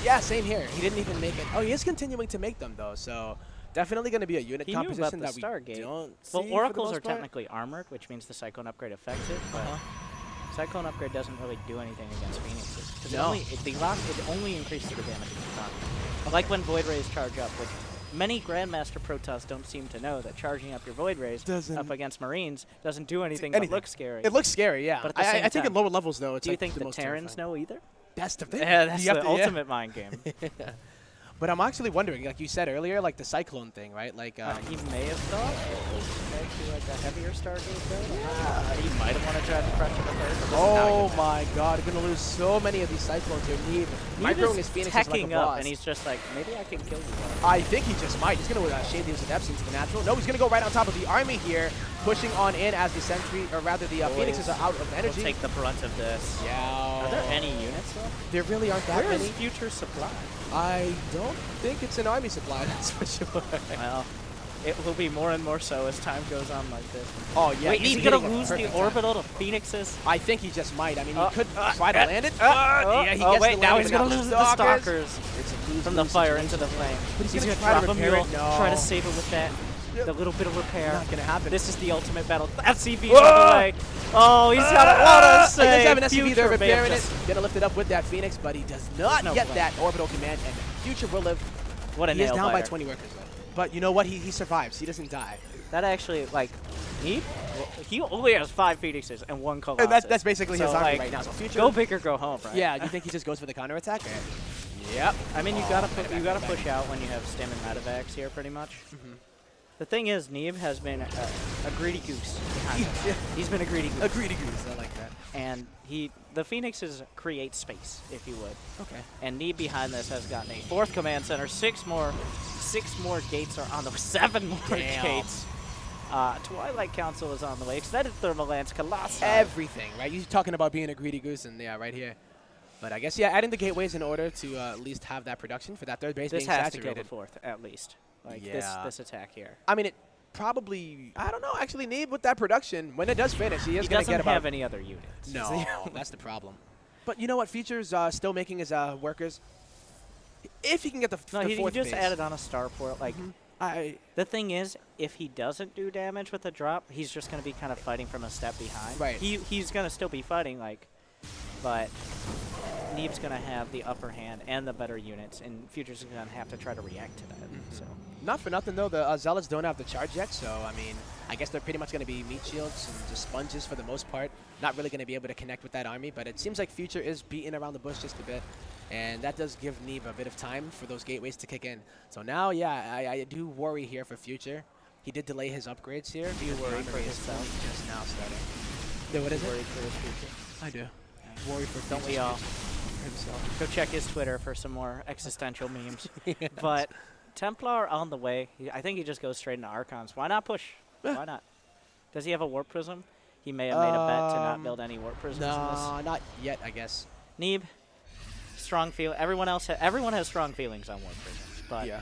Yeah, same here. He didn't even make it. Oh, he is continuing to make them, though. So, definitely going to be a unit He knew about composition the that we Stargate. don't see Well, for the Oracles most are part. technically armored, which means the Cyclone upgrade affects it. But Cyclone upgrade doesn't really do anything against Phoenixes. Because No. it only increases the damage of the target. Like when Void Rays charge up, which many Grandmaster Protoss don't seem to know that charging up your Void Rays Doesn't up against Marines doesn't do anything, anything. but look scary. It looks scary, yeah. But at the same I think in time, lower levels, though, it's do you like think the the most Terrans terrifying. know either? That's the thing. Yeah, that's You the have to- yeah. ultimate mind game. But I'm actually wondering, like you said earlier, like the Cyclone thing, right? Like, He may have thought it was maybe like a heavier Stargate though. He might have wanted to try to crush it up there, but Oh my god, we're going to lose so many of these Cyclones here. Neeb microing his Phoenix is like a teching up, boss. and he's just like, maybe I can kill you all. I think he just might. He's going to shade the use of Epstein to the natural. No, he's going to go right on top of the army here, pushing on in as the Sentry, or rather the Phoenixes are out of energy. We'll take the brunt of this. Yeah. Are there any units though? There really aren't that Where many. is future supply? I don't think it's an army supply, that's for sure. Well, it will be more and more so as time goes on like this. Oh, yeah. Wait, he's he's gonna hitting a lose the perfect time. orbital to Phoenixes? I think he just might. I mean, he could try to land it. Yeah, he gets wait, the now landing, he's but gonna not lose the Stalkers. It's a lose From the fire into the flame. But he's He's gonna gonna try to drop a repair mule, it. No. try to save it with that. Yep. The little bit of repair. Not gonna happen. This is the ultimate battle. FCV's on the way. Oh, he's got a lot of He does have an SCV Future there may have repairing it. just- Gonna lift it up with that Phoenix, but he does not No get way. that orbital command, and Future will live. What a He is nail down by biter. 20 workers, though. But you know what? He survives. He doesn't die. That actually, like, he only has 5 Phoenixes and 1 Colossus. And that's basically his So, army like, right now. So Future. go big or go home, right? Yeah, you think he just goes for the counterattack? Yep. I mean, you Oh, gotta medevac. push out when you have stim and medevacs here, pretty much. Mm-hmm. The thing is, Neeb has been a greedy goose behind us. Yeah. He's been a greedy goose. A greedy goose. I like that. And the Phoenixes create space, if you would. Okay. And Neeb behind this has gotten a 4th command center. 6 more gates are on the 7 more Damn. gates. Twilight Council is on the way. Extended Thermal Lance, Colossi. Everything, right? You're talking about being a greedy goose, and yeah, right here. But I guess, yeah, adding the gateways in order to at least have that production for that third base This being has to kill saturated. the 4th, at least. Like, Yeah. this attack here. I mean, it probably, I don't know, actually, Neeb with that production, when it does finish, he is going to doesn't get about... have any other units. No, that's the problem. But you know what? Future's still making his workers. If he can get the, No, the he fourth just base. added on a starport. Like, the thing is, if he doesn't do damage with the drop, he's just going to be kind of fighting from a step behind. Right. He's going to still be fighting, like, but Neeb's going to have the upper hand and the better units, and Future's going to have to try to react to that. So Not for nothing, though. The Zealots don't have the charge yet, so, I mean, I guess they're pretty much going to be meat shields and just sponges for the most part. Not really going to be able to connect with that army, but it seems like Future is beating around the bush just a bit, and that does give Neeb a bit of time for those gateways to kick in. So now, yeah, I do worry here for Future. He did delay his upgrades here. Do you because the worry armory for is yourself? just now starting. Yeah, what is worried it? for his future. I do. Worry for Don't we Future's all? future himself. Go check his Twitter for some more existential memes. Yes. But Templar on the way. I think he just goes straight into Archons. Why not push? Why not? Does he have a Warp Prism? He may have made a bet to not build any Warp Prisms in this. No, not yet, I guess. Neeb, strong feel. Everyone has strong feelings on Warp Prisms, but Yeah.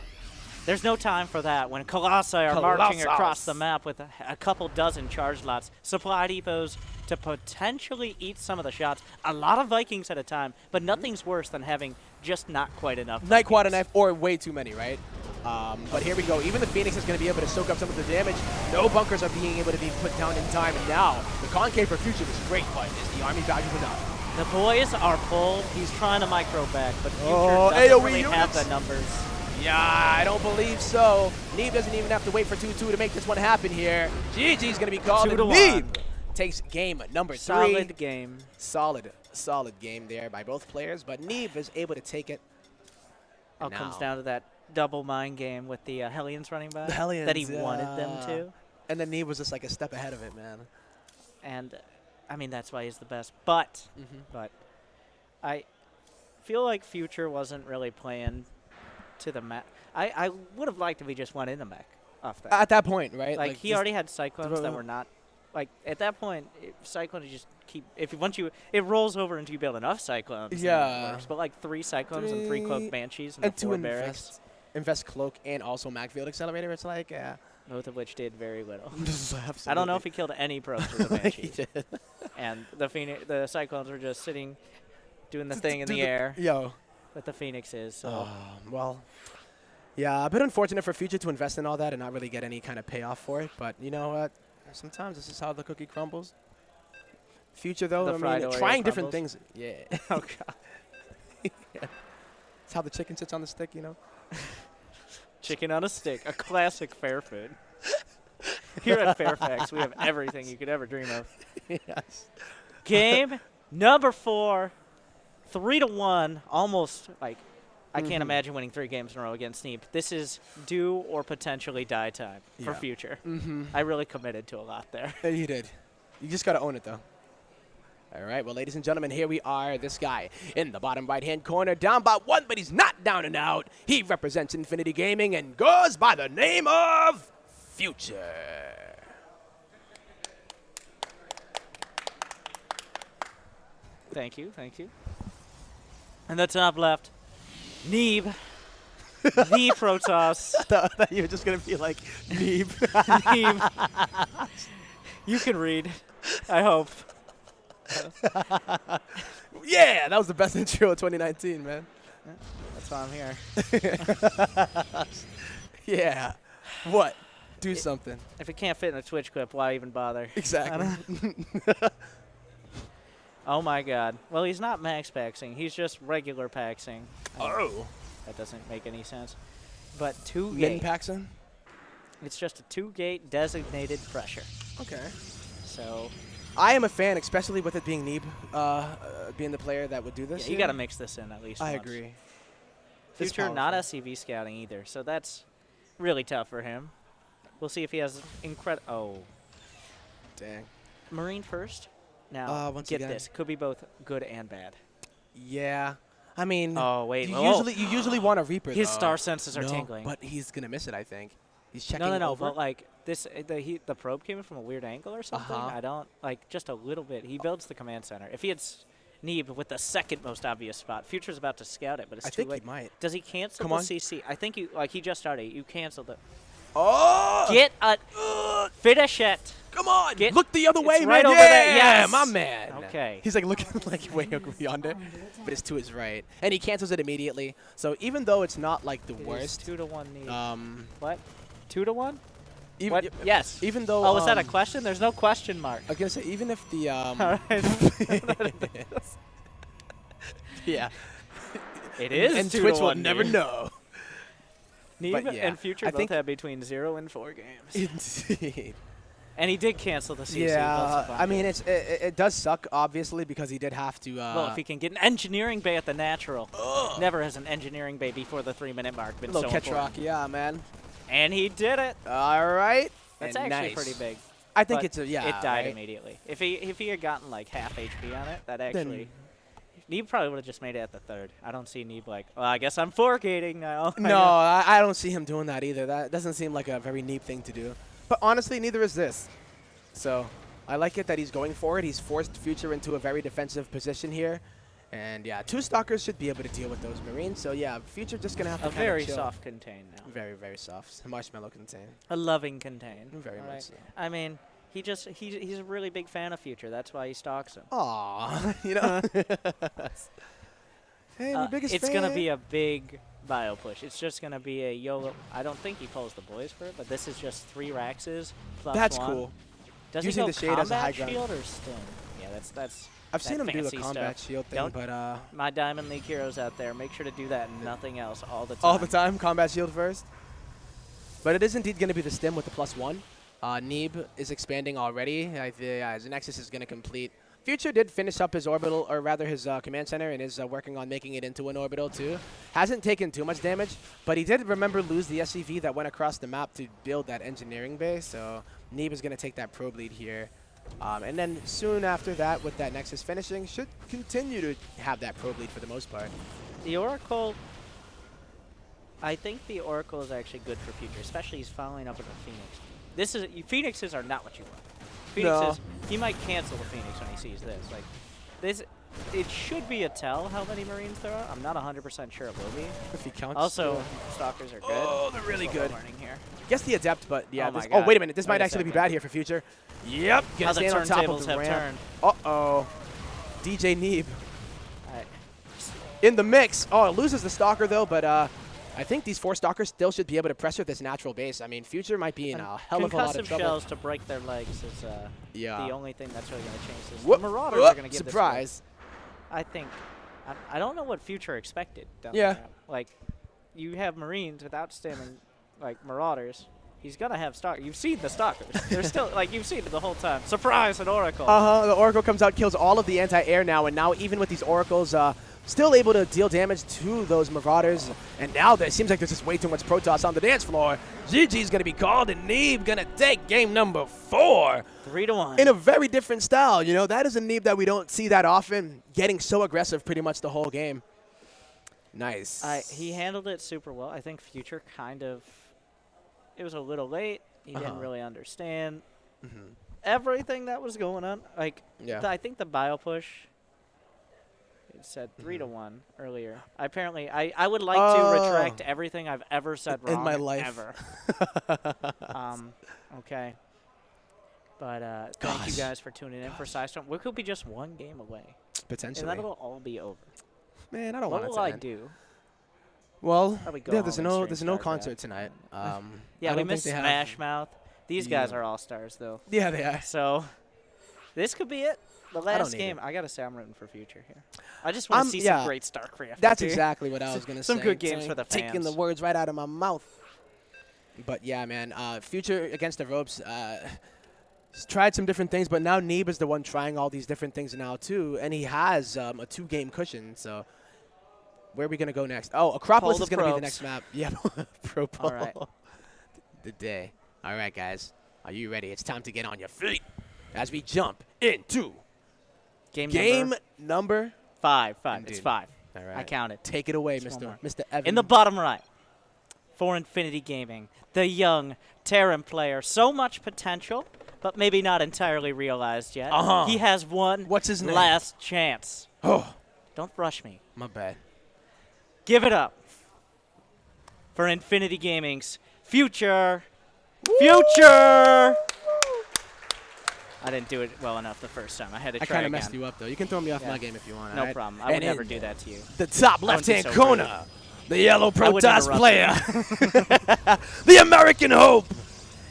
there's no time for that when Colossi are marching across the map with a couple dozen charge lots, supply depots to potentially eat some of the shots. A lot of Vikings at a time, but nothing's worse than having just not quite enough. Night Quad Vikings. Knife or way too many, right? But here we go. Even the Phoenix is going to be able to soak up some of the damage. No bunkers are being able to be put down in time. And now, the Concave for Future was great, but is the army value enough? The boys are pulled. He's trying to micro back, but Future Oh, doesn't AoE really have units. the numbers. Yeah, I don't believe so. Neeb doesn't even have to wait for 2-2 to make this one happen here. GG's going to be called. 2-1. Neeb takes game number 3. Solid game. Solid game there by both players, but Neeb is able to take it. All And comes now- down to that double mind game with the Hellions running by. The Hellions, that he wanted them yeah. to. And then Neeb was just like a step ahead of it, man. And, I mean, that's why he's the best. But I feel like Future wasn't really playing to the map. I would have liked if he just went in the mech off that. At that point, right? like, he just already had Cyclones that were not, like, at that point, Cyclones just keep, it rolls over until you build enough Cyclones. then it Yeah. works. But like 3 Cyclones and 3 Cloaked Banshees and, and the to 4 Barracks, invest Cloak and also Magfield Accelerator, it's like, yeah. both of which did very little. I don't know if he killed any probes with the he Banshees. did. And the Cyclones were just sitting, doing the thing in the air Yo. with the Phoenixes. So Well, yeah, a bit unfortunate for Future to invest in all that and not really get any kind of payoff for it. But you know what? Sometimes this is how the cookie crumbles. Future, though, The I fried mean, Oreo trying different crumbles? things. Yeah. Oh, God. Yeah. It's how the chicken sits on the stick, you know? chicken on a stick, a classic fair food. Here at Fairfax, we have everything you could ever dream of. Yes. Game number 4, 3-1, almost like I can't imagine winning 3 games in a row against Neeb. This is do or potentially die time for Yeah. Future. I really committed to a lot there. Yeah, you did. You just got to own it, though. All right, well, ladies and gentlemen, here we are. This guy in the bottom right-hand corner, down by 1, but he's not down and out. He represents Infinity Gaming and goes by the name of Future. Thank you, thank you. And the top left, Neeb, the Protoss. I thought you were just going to be like, Neeb. Neeb. You can read, I hope. Yeah, that was the best intro of 2019, man. That's why I'm here. Yeah. What? Do something. If it can't fit in a Twitch clip, why even bother? Exactly. Oh my god. Well, he's not max paxing. He's just regular paxing. Oh. That doesn't make any sense. But 2 Min gate. Paxson? It's just a 2-gate designated pressure. Okay. So I am a fan, especially with it being Neeb, being the player that would do this. yeah, you got to mix this in at least I once. agree. He's Future not powerful. SCV scouting either, so that's really tough for him. We'll see if he has incredible. Oh, Dang. Marine first. Now Once get again. this, could be both good and bad. Yeah. I mean, Oh wait, you oh. usually want a Reaper. His though. star senses are No, tingling. but he's gonna miss it. I think he's checking. No, over. but like this, the probe came in from a weird angle or something. Uh-huh. I don't like just a little bit. He builds the command center. If he had Neeb with the second most obvious spot, Future's about to scout it, but it's I too think late. he might. Does he cancel Come the on. CC? I think you he just started. You canceled it. Oh! Get a finish it. Come on! Get- Look the other way, it's man. right over yeah, there, yes. my man. Okay. He's like looking like way beyond it, but it's to his right, and he cancels it immediately. So even though it's not like the It is worst, 2-1 Neeb. what? 2-1? Even, What? Yes. Even though. Oh, was that a question? There's no question mark. I was gonna say even if the All right. yeah. It is and 2-1 Twitch will never Neeb. know. Neeb But yeah, and Future I both think- had between 0 and 4 games. Indeed. And he did cancel the CC. Yeah, built I mean it. it does suck obviously because he did have to. Well, if he can get an engineering bay at the natural. Never has an engineering bay before the 3-minute mark been so little catch important. rock, yeah, man. And he did it. All right. That's And actually nice. pretty big. I think But it's a yeah. It died right? immediately. If he had gotten like half HP on it, that actually. Neeb probably would have just made it at the 3rd. I don't see Neeb like, well, I guess I'm 4-gating now. No, I don't see him doing that either. That doesn't seem like a very neat thing to do. But honestly, neither is this. So I like it that he's going for it. He's forced Future into a very defensive position here. And yeah, 2 Stalkers should be able to deal with those Marines. So yeah, Future just going to have to A kinda very chill. soft contain now. Very, very soft. Marshmallow contain. A loving contain. Very All much right. so. I mean, he's a really big fan of Future. That's why he stalks him. Aw, you know? Hey, my biggest It's fan. going to be a big bio push. It's just going to be a YOLO. I don't think he pulls the boys for it, but this is just 3 Raxes plus That's 1. cool. Does Using he go the shade as a combat high ground. shield or stim? Yeah, that's. I've that seen him do the fancy combat stuff. shield thing, Don't- but My Diamond League heroes out there, make sure to do that and nothing else all the time. all the time, combat shield first. But it is indeed going to be the stim with the +1. Neeb is expanding already. His Nexus is going to complete. Future did finish up his orbital, or rather his command center, and is working on making it into an orbital too. Hasn't taken too much damage, but he did remember lose the SCV that went across the map to build that engineering base. So Neeb is going to take that probe lead here. And then soon after that, with that Nexus finishing, should continue to have that probe lead for the most part. The Oracle, I think the Oracle is actually good for Future, especially he's following up with a Phoenix. Phoenixes are not what you want. Phoenixes, he might cancel the Phoenix when he sees this. Like this, it should be a tell how many Marines there are. I'm not 100% sure it will be. If he counts. Also, Stalkers are good. Oh, they're really That's what good. we're learning here. Guess the Adept, but yeah. Oh my Oh, God. wait a minute. This Wait might a actually be second. bad here for Future. Yep. How Gonna the stand on top of turntables the have ramp. turned. Uh-oh. DJ Neeb Alright. in the mix. Oh, it loses the Stalker, though, but I think these 4 Stalkers still should be able to pressure this natural base. I mean, Future might be in a hell of a lot of Concussive trouble. shells to break their legs is Yeah. the only thing that's really going to change this. Whoop, The Marauders whoop, are going to give surprise. this I think. I don't know what Future expected. Down Yeah. there. Like, you have Marines without stim and, like, Marauders. he's gonna have Stalker. You've seen the Stalkers. They're still like you've seen it the whole time. Surprise, an Oracle. The Oracle comes out, kills all of the anti-air now, and now even with these Oracles, still able to deal damage to those Marauders. And now it seems like there's just way too much Protoss on the dance floor. GG's gonna be called, and Neeb gonna take game number 4. 3-1. In a very different style. You know, that is a Neeb that we don't see that often, getting so aggressive pretty much the whole game. Nice. He handled it super well. I think Future kind of, it was a little late. He didn't really understand everything that was going on. Like, I think the bio push, it said 3-1 earlier. Apparently, I would like to retract everything I've ever said wrong in my life. Ever. Okay. But thank you guys for tuning in for PSISTORM. We could be just one game away. Potentially. And then it'll all be over. Man, I don't want it to What will I end. do? Well, Probably go yeah, home there's and no stream Starcraft. concert tonight. Yeah, I we don't missed think they Smash have. Mouth. These guys are all stars, though. Yeah, they are. So this could be it. The last need game. it. I gotta say, I'm rooting for Future here. I just want to see some great Starcraft. That's here. exactly what I was gonna say. Some good games for the fans. Taking the words right out of my mouth. But yeah, man, Future against the ropes. He's tried some different things, but now Neeb is the one trying all these different things now too, and he has a 2-game cushion. So where are we gonna go next? Oh, Acropolis is gonna be the next map. Yeah, Pro Bowl. All right. The day. All right, guys, are you ready? It's time to get on your feet as we jump into game number 5. Indeed. It's 5. All right. I counted. Take it away, Just one Mr. more. Evan. In the bottom right, for Infinity Gaming, the young Terran player. So much potential, but maybe not entirely realized yet. He has one What's his name? last chance. Oh, Don't rush me. my bad. Give it up for Infinity Gaming's Future. Future! I didn't do it well enough the first time. I had to I try kind of again. messed you up, though. You can throw me off Yeah. my game if you want. No all right? problem. I would And never in do that to you. the top I wouldn't be left-hand so corner, the yellow I would Protoss interrupt player, the American Hope,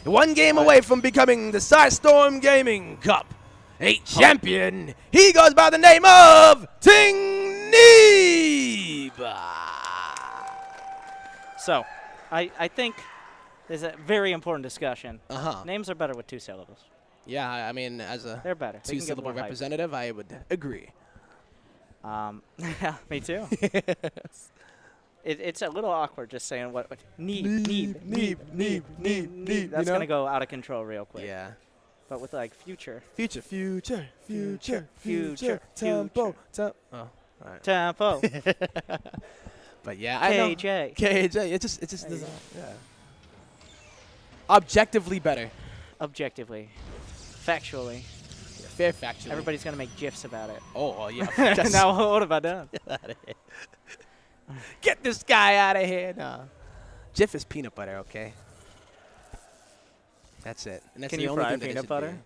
1 game away from becoming the PSISTORM Gaming Cup 8 champion. He goes by the name of Ting Neeb. So, I think there's a very important discussion. Uh-huh. Names are better with 2 syllables. Yeah, I mean, as a They're better. They can get 2-syllable more hype. representative, I would agree. Yeah, me too. It's a little awkward just saying what Neeb. Neeb. That's going to go out of control real quick. Yeah. But with like Future. Future. Future. Tempo. Oh, all right. Tempo. But yeah, I know. KJ. KJ. It just doesn't. Yeah. Objectively better. Objectively. Factually. Fair factually. Everybody's going to make GIFs about it. Oh, well, yeah. Now, what have I done? Get this guy out of here. No. Jif is peanut butter, okay? That's it. And that's Can the you only fry thing that it peanut should butter? be.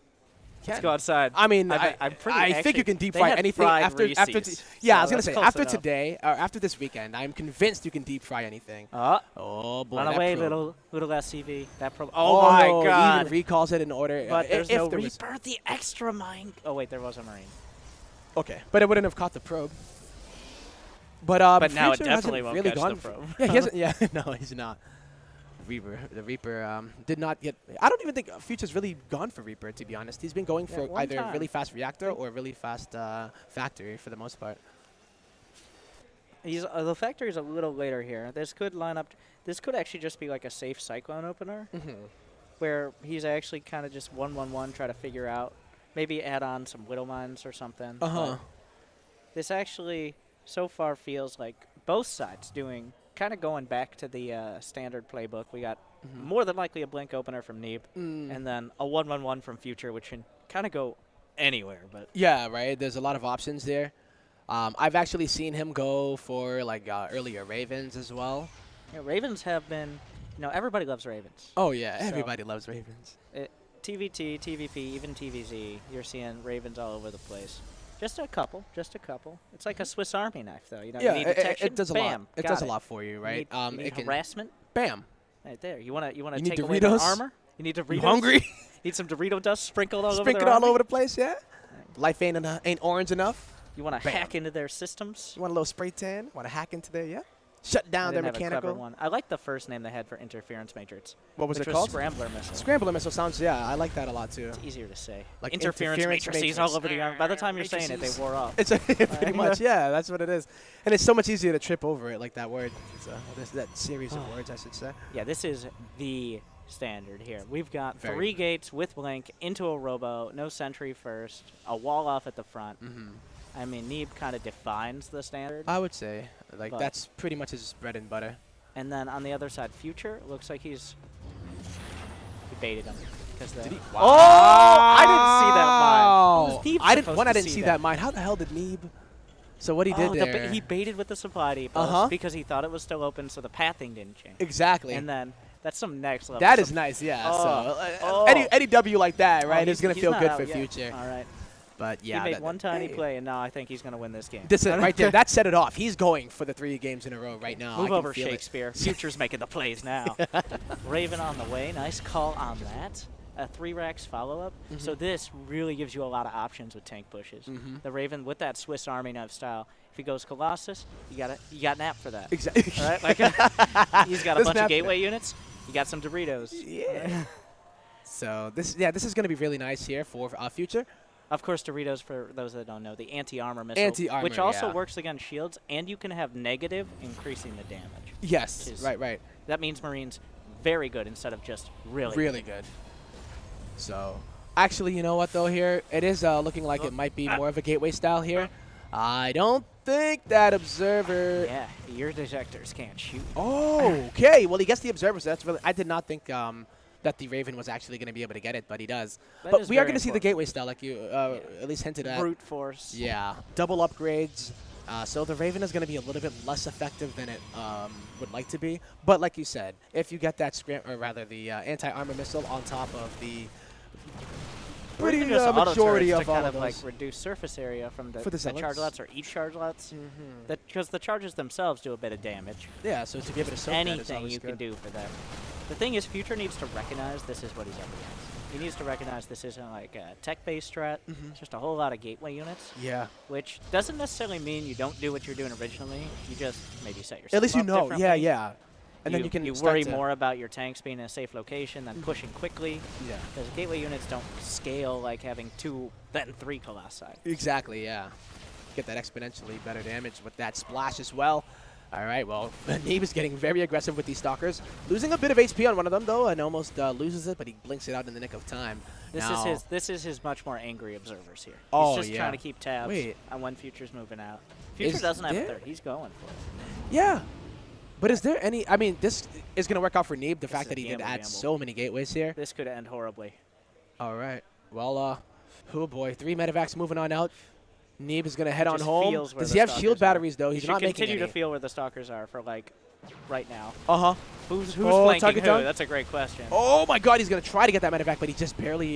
Let's go outside. I mean, I'm pretty I think actually- you can deep they fry had anything fried after. Reese's, Yeah, so I was gonna that's say close after enough. today or after this weekend, I'm convinced you can deep fry anything. Oh boy, Run that away, probe. little SCV. That probe. Oh, Oh, my no, God. Even recalls it in order. But there's if no there was- Reaper. The extra mine. Oh, wait, there was a Marine. Okay, but it wouldn't have caught the probe. But now it Future definitely hasn't won't really catch the gone probe. Yeah, he hasn't. Yeah, no, he's not. The Reaper did not get. I don't even think Future's really gone for Reaper, to be honest. He's been going Yeah, for one either time. really fast reactor or really fast factory for the most part. He's the factory's a little later here. This could line up. This could actually just be like a safe Cyclone opener, where he's actually kind of just 1-1-1, try to figure out, maybe add on some Widow Mines or something. But this actually so far feels like both sides doing kind of going back to the standard playbook. We got more than likely a blink opener from Neeb, and then a 1-1-1 from Future, which can kind of go anywhere. But Yeah, right. There's a lot of options there. I've actually seen him go for like earlier Ravens as well. yeah, Ravens have been, everybody loves Ravens. Oh yeah, So- everybody loves Ravens. TVT, TVP, even TVZ, you're seeing Ravens all over the place. Just a couple. It's like a Swiss Army knife, though. You Yeah, need it detection. does a Bam, lot. It got does a lot for you, right? You need it can harassment. bam. Right there. You want to need take away their Doritos? armor. You need Doritos. You hungry? Need some Dorito dust sprinkled all over Sprinkle their it all army? over the place, yeah. Life ain't orange enough. You want to Bam. hack into their systems. You want a little spray tan? Want to hack into there, yeah? shut I down their didn't have a clever mechanical. one. I like the first name they had for interference matrix. What was which it called? Scrambler Missile. Scrambler missile sounds, yeah, I like that a lot too. It's easier to say. Like interference matrices matrix. all over the arm. By the time you're saying it, they Matrices. wore off. It's pretty much, yeah, that's what it is. And it's so much easier to trip over it, like that word. It's that series of words, I should say. Yeah, this is the standard here. We've got Very 3 good. gates with blink into a robo, no sentry first, a wall off at the front. I mean, Neeb kind of defines the standard. I would say, like, But- that's pretty much his bread and butter. And then on the other side, Future looks like he baited him. Did he? Oh, I didn't see that mine. How was Neeb I didn't. supposed One, to I didn't see see that? that mine. How the hell did Neeb? So what he did there? He baited with the supply depot Uh-huh. because he thought it was still open, so the pathing didn't change. Exactly. And then that's some next level. That some- is nice, yeah. Oh, So oh. any W like that, right, he's- is gonna he's feel not good out for yet. Future. All right. But yeah, he made that- one tiny hey. play, and now I think he's going to win this game. This is right there. That set it off. He's going for the 3 games in a row right now. I Move can over, feel it. Shakespeare. Future's making the plays now. Raven on the way. Nice call on that. A 3 racks follow-up. So this really gives you a lot of options with tank pushes. The Raven with that Swiss Army knife style. If he goes Colossus, you got an app for that. Exactly. All right? Like he's got a There's bunch an app of for gateway units. You got some Doritos. Yeah. So this is going to be really nice here for Future. Of course, Doritos, for those that don't know, the anti-armor missile, Anti-armor, which also yeah. works against shields, and you can have negative, increasing the damage. Yes. Which is- Right. That means Marines very good instead of just really. Really good. So, actually, you know what though? Here it is looking like it might be more of a gateway style here. I don't think that observer. Yeah, your detectors can't shoot. Oh, okay. Well, he gets the observer. So that's really. I did not think that the Raven was actually going to be able to get it, but he does. That But is we are very going to see the important. gateway style, like you at least hinted at. Brute force. Yeah, double upgrades. So the Raven is going to be a little bit less effective than it would like to be. But like you said, if you get that the anti-armor missile on top of the Or even pretty just auto majority turrets of to all kind of of like those. reduce surface area from the For the zealots? chargelots or each chargelots. Because the charges themselves do a bit of damage. Yeah, so to be able to soak that is Anything always you good. can do for that. The thing is, Future needs to recognize this is what he's up against. He needs to recognize this isn't like a tech-based strat. It's just a whole lot of gateway units, Yeah. which doesn't necessarily mean you don't do what you're doing originally. You just maybe set yourself At least you up know. Yeah, differently. yeah. And then you can start worry to- more about your tanks being in a safe location than pushing quickly. Yeah. Because gateway units don't scale like having 2, then 3 colossi. Exactly, yeah. Get that exponentially better damage with that splash as well. All right, well, Neeb is getting very aggressive with these Stalkers. Losing a bit of HP on one of them, though, and almost loses it, but he blinks it out in the nick of time. This is his much more angry observers here. Oh, He's just yeah. trying to keep tabs Wait. on when Future's moving out. Future doesn't have a third. He's going for it. Yeah. But is there any... I mean, this is going to work out for Neeb, the fact is that he did gamble, add gamble. so many gateways here. This could end horribly. All right. Well, oh boy, 3 medevacs moving on out. Neeb is going to head on Just home. feels where Does the he have stalkers shield are. batteries, though? You He's should not making continue any. to feel where the stalkers are for, like, right now. Uh-huh. Who's Oh, flanking target who? down. That's a great question. Oh, my God. He's going to try to get that medevac, but he just barely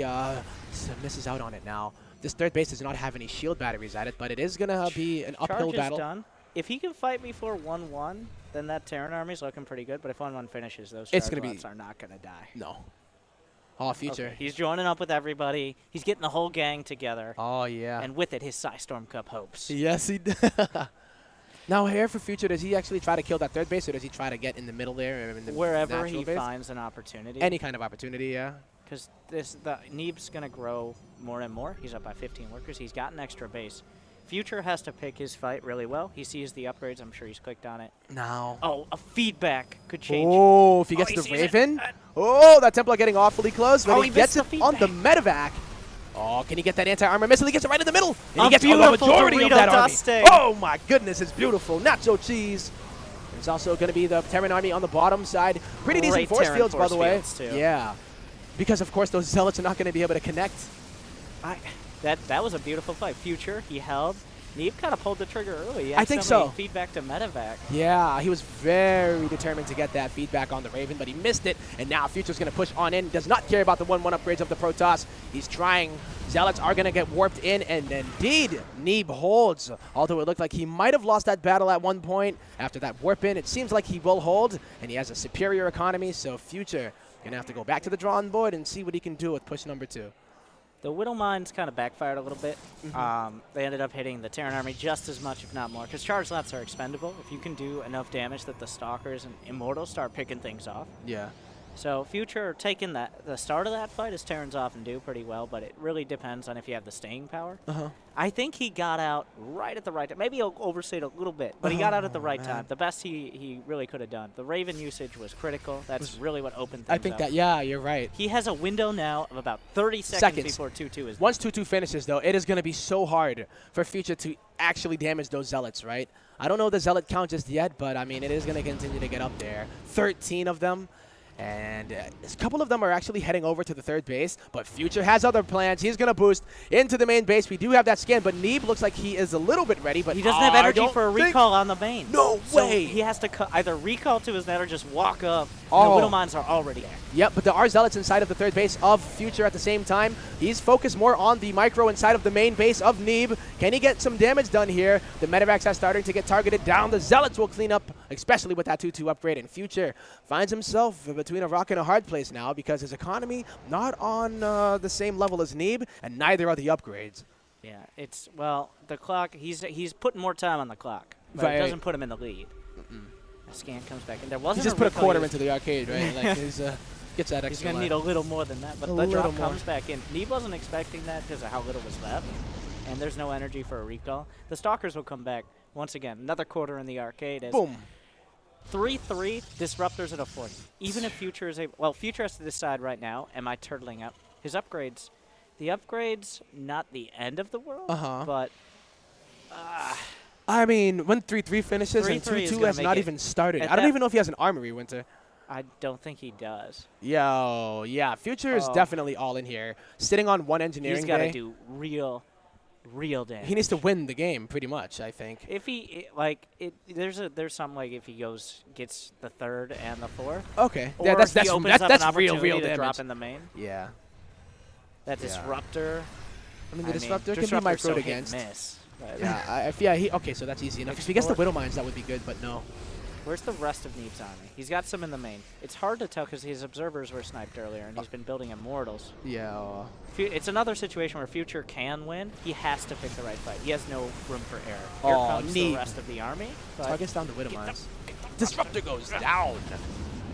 misses out on it now. This third base does not have any shield batteries at it, but it is going to be an uphill Charge is battle. done. If he can fight before 1-1, then that Terran army's looking pretty good. But if 1-1 finishes, those It's gonna be- charge are not going to die. No. Oh, Future. Okay, he's joining up with everybody. He's getting the whole gang together. Oh, yeah. And with it, his PSISTORM Cup hopes. Yes, he did. Now, here for Future, does he actually try to kill that third base, or does he try to get in the middle there? In the Wherever natural he base? finds an opportunity. Any kind of opportunity, yeah. Because the Neeb's going to grow more and more. He's up by 15 workers. He's got an extra base. Future has to pick his fight really well. He sees the upgrades. I'm sure he's clicked on it. Now. Oh, a feedback could change. Oh, if he gets he the sees it. Raven. Oh, that Templar getting awfully close, but Oh, he he gets missed it the on the feedback. medevac. Oh, can he get that anti-armor missile? He gets it right in the middle. And he A gets the beautiful majority of Dorito that army. dusting. Oh, my goodness, it's beautiful. Nacho cheese. There's also going to be the Terran army on the bottom side. Pretty decent Great force Terran fields, by force the way. fields, too. Yeah. Because, of course, those zealots are not going to be able to connect. That was a beautiful fight. Future, he held. Neeb kind of pulled the trigger early. He I think accidentally so. Feedback to medevac. Yeah, he was very determined to get that feedback on the Raven, but he missed it. And now Future's going to push on in. Does not care about the 1-1 upgrades of the Protoss. He's trying. Zealots are going to get warped in, and indeed, Neeb holds. Although it looked like he might have lost that battle at one point. After that warp in, it seems like he will hold, and he has a superior economy, so Future going to have to go back to the drawing board and see what he can do with push number 2. The Whittle Mines kind of backfired a little bit. They ended up hitting the Terran army just as much, if not more, because charge lots are expendable. If you can do enough damage that the Stalkers and Immortals start picking things off. Yeah. So Future taking the start of that fight, as Terrans often do, pretty well, but it really depends on if you have the staying power. I think he got out right at the right time. Maybe he'll overstate a little bit, but he got out at the right time. The best he really could have done. The Raven usage was critical. That's really what opened things I think up. that, yeah, you're right. He has a window now of about 30 seconds before 2-2 is. Once 2-2 finishes, though, it is going to be so hard for Future to actually damage those Zealots, right? I don't know the Zealot count just yet, but, I mean, it is going to continue to get up there. 13 of them. And a couple of them are actually heading over to the third base, but Future has other plans. He's going to boost into the main base. We do have that scan, but Neeb looks like he is a little bit ready, but he doesn't have energy don't for a think- recall on the main. No So way! he has to either recall to his net or just walk up. Oh. The Whittle Mines are already there. Yep, but there are Zealots inside of the third base of Future at the same time. He's focused more on the micro inside of the main base of Neeb. Can he get some damage done here? The Medivacs are starting to get targeted down. The Zealots will clean up, especially with that 2-2 upgrade. And Future finds himself between a rock and a hard place now because his economy not on the same level as Neeb, and neither are the upgrades. Yeah, it's, well, the clock, he's putting more time on the clock, but Right. it doesn't put him in the lead. The scan comes back, and there wasn't He just put a recall quarter used. into the arcade, right? Like he's gets that extra. He's going to line. need a little more than that, but A the drop little more. comes back in. Neeb wasn't expecting that because of how little was left, and there's no energy for a recall. The Stalkers will come back once again. Another quarter in the arcade. As Boom. 3-3, Disruptors at a 40. Even if Future is able, well, Future has to decide right now, am I turtling up? His upgrades, the upgrades, not the end of the world, but I mean, when 3-3 finishes and 3-3 is 2-2 gonna has make not it. even started. At I don't that- even know if he has an armory, Winter. I don't think he does. Yo, yeah, Future is Oh. definitely all in here. Sitting on one engineering He's got to bay. do real damage. He needs to win the game, pretty much, I think. If he there's something like if he gets the third and the fourth. Okay, Or yeah, that's he opens up that's an real opportunity to damage. drop in the main. Yeah, That Disruptor. I mean the disruptor can be Disruptor's so microed hit and against. miss, but Yeah, okay, so that's easy enough. If he gets the Explore. Widow Mines, that would be good, but no. Where's the rest of Neeb's army? He's got some in the main. It's hard to tell because his observers were sniped earlier, and he's been building Immortals. Yeah. It's another situation where Future can win. He has to pick the right fight. He has no room for error. Here Oh, comes the Neeb. rest of the army. but Targets down the Widow Get the- Mines. Disruptor goes down.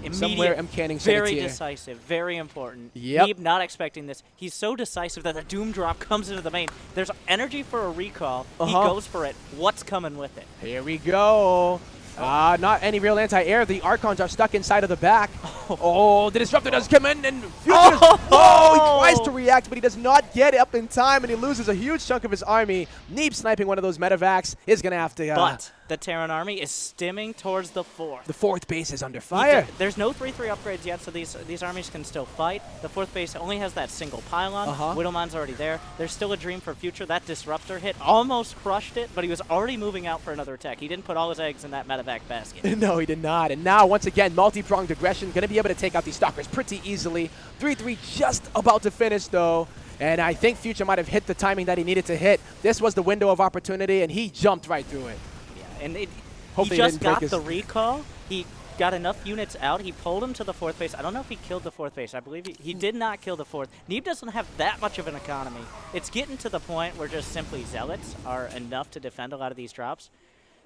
Immediate, Somewhere M. Canning said very it's here. decisive, very important. Yep. Neeb not expecting this. He's so decisive that the Doom drop comes into the main. There's energy for a recall. He goes for it. What's coming with it? Here we go. Not any real anti-air. The Archons are stuck inside of the back. Oh, the Disruptor does come in and Future he tries to react, but he does not get up in time, and he loses a huge chunk of his army. Neeb sniping one of those Medivacs is going to have to... But the Terran army is stimming towards the fourth. the fourth base is under fire. There's no 3-3 upgrades yet, so these armies can still fight. The fourth base only has that single pylon. Widowmine's already there. There's still a dream for Future. That Disruptor hit almost crushed it, but he was already moving out for another attack. He didn't put all his eggs in that medevac basket. No, he did not. And now, once again, multi-pronged aggression. Going to be able to take out these Stalkers pretty easily. 3-3 just about to finish, though. And I think Future might have hit the timing that he needed to hit. This was the window of opportunity, and he jumped right through it. Yeah, and he Hopefully just didn't break got his- the recall. He got enough units out. He pulled him to the fourth base. I don't know if he killed the fourth base. I believe he did not kill the fourth. Neeb doesn't have that much of an economy. It's getting to the point where just simply Zealots are enough to defend a lot of these drops.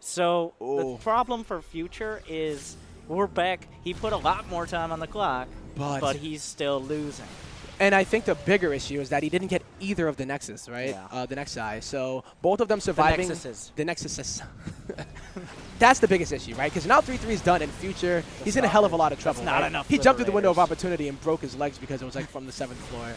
So the problem for Future is we're back. He put a lot more time on the clock, but he's still losing. And I think the bigger issue is that he didn't get either of the Nexus, right? Yeah. The Nexi. So both of them surviving. Nexuses. The Nexuses. That's the biggest issue, right? Because now 3-3 is done in Future. He's in a hell of a lot of trouble. not right? enough He jumped through the window of Liberators. opportunity and broke his legs because it was like from the 7th floor.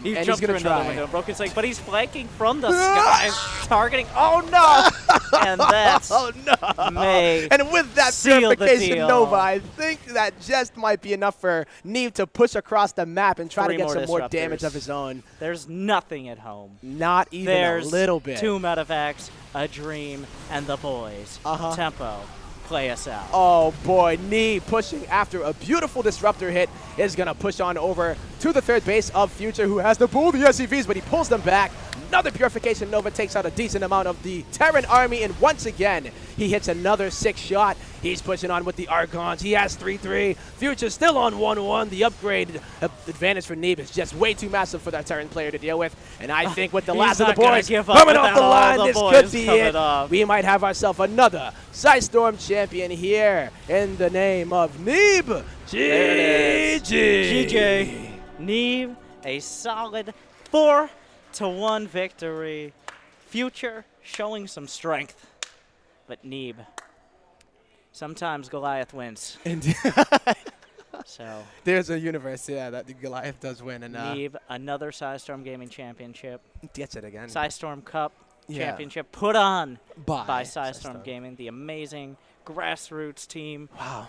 He and jumped he's going through to another try. window and broke his leg, but he's flanking from the sky, targeting. Oh no! And that's Oh no! may And with that seal the purification deal. Nova, I think that just might be enough for Neeb to push across the map and try to Three get more some more disruptors. damage of his own. There's nothing at home. Not even There's a little bit. 2 medevacs, a dream, and the boys. Tempo, play us out. Oh boy, Neeb pushing after a beautiful disruptor hit is going to push on over to the third base of Future, who has to pull the SCVs, but he pulls them back. Another Purification Nova takes out a decent amount of the Terran army, and once again, he hits another 6 shot. He's pushing on with the Archons. He has 3-3. Future still on 1-1. The upgrade advantage for Neeb is just way too massive for that Terran player to deal with. And I think with the last of the boys coming off the line, this could be it. We might have ourselves another PSISTORM champion here in the name of Neeb. GG. Neeb, a solid 4-1 victory. Future showing some strength, but Neeb, sometimes Goliath wins. Indeed. So there's a universe, yeah, that the Goliath does win. And Neeb, another PSISTORM Gaming Championship. Gets it again. PSISTORM Cup Championship put on by PSISTORM Gaming, the amazing grassroots team. Wow.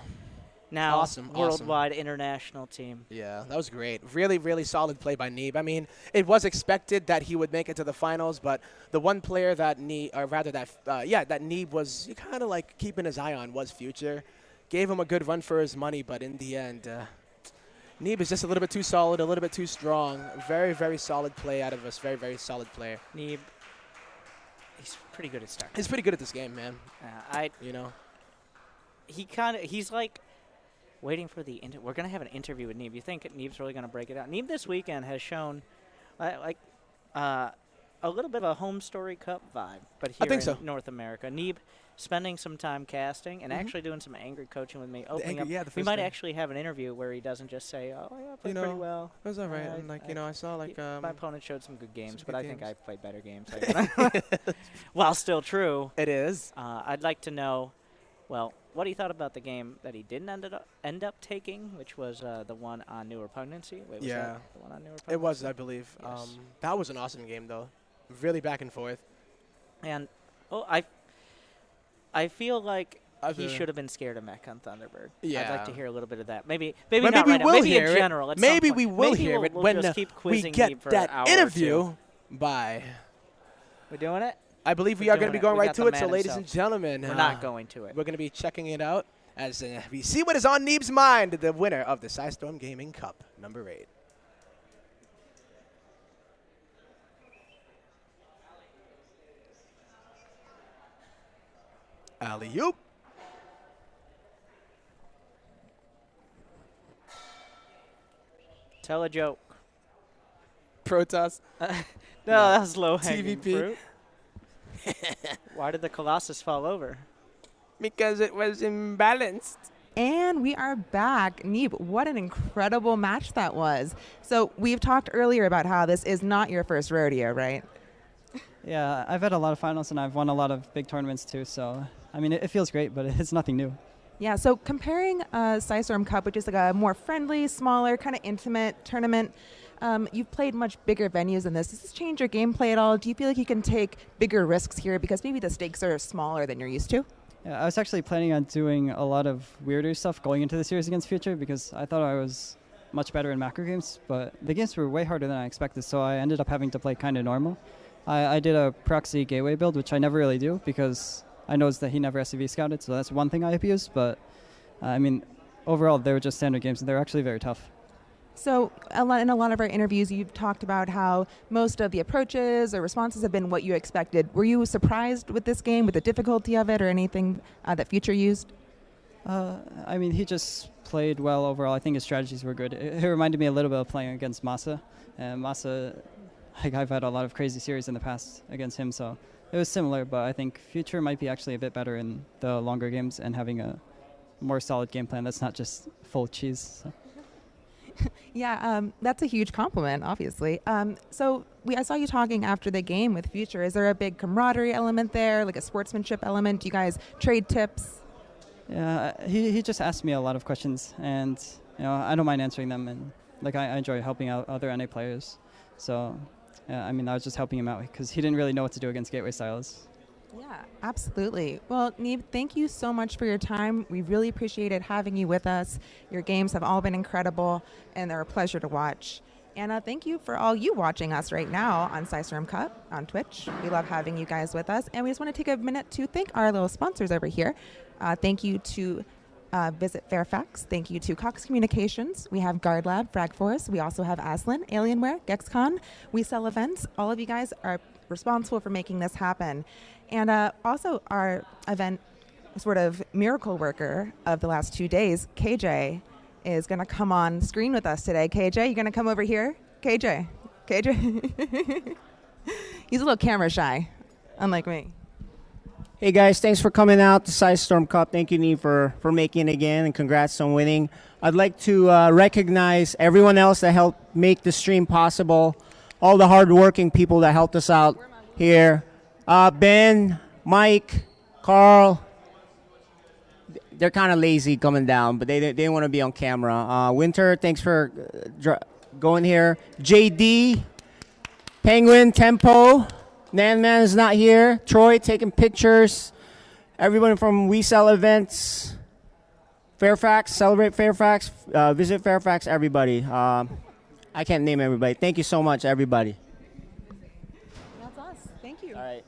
Now Awesome, worldwide international team. Yeah, that was great. Really, really solid play by Neeb. I mean, it was expected that he would make it to the finals, but the one player that Neeb was kind of like keeping his eye on was Future. Gave him a good run for his money, but in the end, Neeb is just a little bit too solid, a little bit too strong. Very, very solid play out of us. Very, very solid player. Neeb, he's pretty good at Starcraft. He's pretty good at this game, man. You know, he's like waiting for the we're going to have an interview with Neeb. You think Neeb's really going to break it out? Neeb this weekend has shown a little bit of a home story cup vibe, but here in North America. Neeb spending some time casting and actually doing some angry coaching with me. Opening up. We might actually have an interview where he doesn't just say, "Oh, yeah, I played pretty well." It was all right. I saw like my opponent showed some good games, but I think I played better games. While still true, it is. I'd like to know, well, what he thought about the game that he didn't end up taking, which was the one on New Repugnancy. Wait, was that the one on New Repugnancy? It was, I believe. Yes. That was an awesome game, though. Really back and forth. And I feel like he should have been scared of Mech on Thunderbird. Yeah. I'd like to hear a little bit of that. Maybe not right now. Maybe in general. Maybe we will hear it when we get that interview by. We're doing it? I believe we are going to be going right to it. So, ladies and gentlemen, we're not going to it. We're going to be checking it out as we see what is on Neeb's mind, the winner of the PSISTORM Gaming Cup, number 8. Alley-oop. Tell a joke. Protoss. No, that was low-hanging TVP. fruit. Why did the Colossus fall over? Because it was imbalanced. And we are back. Neeb, what an incredible match that was. So we've talked earlier about how this is not your first rodeo, right? Yeah, I've had a lot of finals and I've won a lot of big tournaments too. So, I mean, it feels great, but it's nothing new. Yeah, so comparing PSISTORM Cup, which is like a more friendly, smaller, kind of intimate tournament, you've played much bigger venues than this. Does this change your gameplay at all? Do you feel like you can take bigger risks here because maybe the stakes are smaller than you're used to? Yeah, I was actually planning on doing a lot of weirder stuff going into the series against Future because I thought I was much better in macro games, but the games were way harder than I expected, so I ended up having to play kind of normal. I did a proxy gateway build, which I never really do because I noticed that he never SCV scouted, so that's one thing I abused, but I mean, overall, they were just standard games, and they're actually very tough. So in a lot of our interviews, you've talked about how most of the approaches or responses have been what you expected. Were you surprised with this game, with the difficulty of it, or anything that Future used? I mean, he just played well overall. I think his strategies were good. It reminded me a little bit of playing against Masa. And Masa, I've had a lot of crazy series in the past against him, so it was similar, but I think Future might be actually a bit better in the longer games and having a more solid game plan that's not just full cheese. So. Yeah, that's a huge compliment, obviously. So I saw you talking after the game with Future. Is there a big camaraderie element there, like a sportsmanship element? Do you guys trade tips? Yeah, he just asked me a lot of questions, and I don't mind answering them, and I enjoy helping out other NA players. So, yeah, I mean, I was just helping him out because he didn't really know what to do against gateway styles. Yeah, absolutely. Well, Neeb, thank you so much for your time. We really appreciated having you with us. Your games have all been incredible, and they're a pleasure to watch. And thank you for all you watching us right now on PSISTORM Cup on Twitch. We love having you guys with us. And we just want to take a minute to thank our little sponsors over here. Thank you to Visit Fairfax. Thank you to Cox Communications. We have Guard Lab, Frag Force. We also have Aslan, Alienware, GexCon. We sell events. All of you guys are responsible for making this happen. And also our event sort of miracle worker of the last 2 days, KJ, is going to come on screen with us today. KJ, you going to come over here? KJ. He's a little camera shy, unlike me. Hey guys, thanks for coming out to PSISTORM Cup. Thank you, Neeb, for making it again, and congrats on winning. I'd like to recognize everyone else that helped make the stream possible, all the hardworking people that helped us out here. Ben, Mike, Carl, they're kind of lazy coming down, but they didn't want to be on camera. Winter, thanks for going here. JD, Penguin, Tempo. Nanman is not here. Troy taking pictures. Everyone from We Sell Events. Fairfax, celebrate Fairfax. Visit Fairfax, everybody. I can't name everybody. Thank you so much, everybody. That's us. Thank you. All right.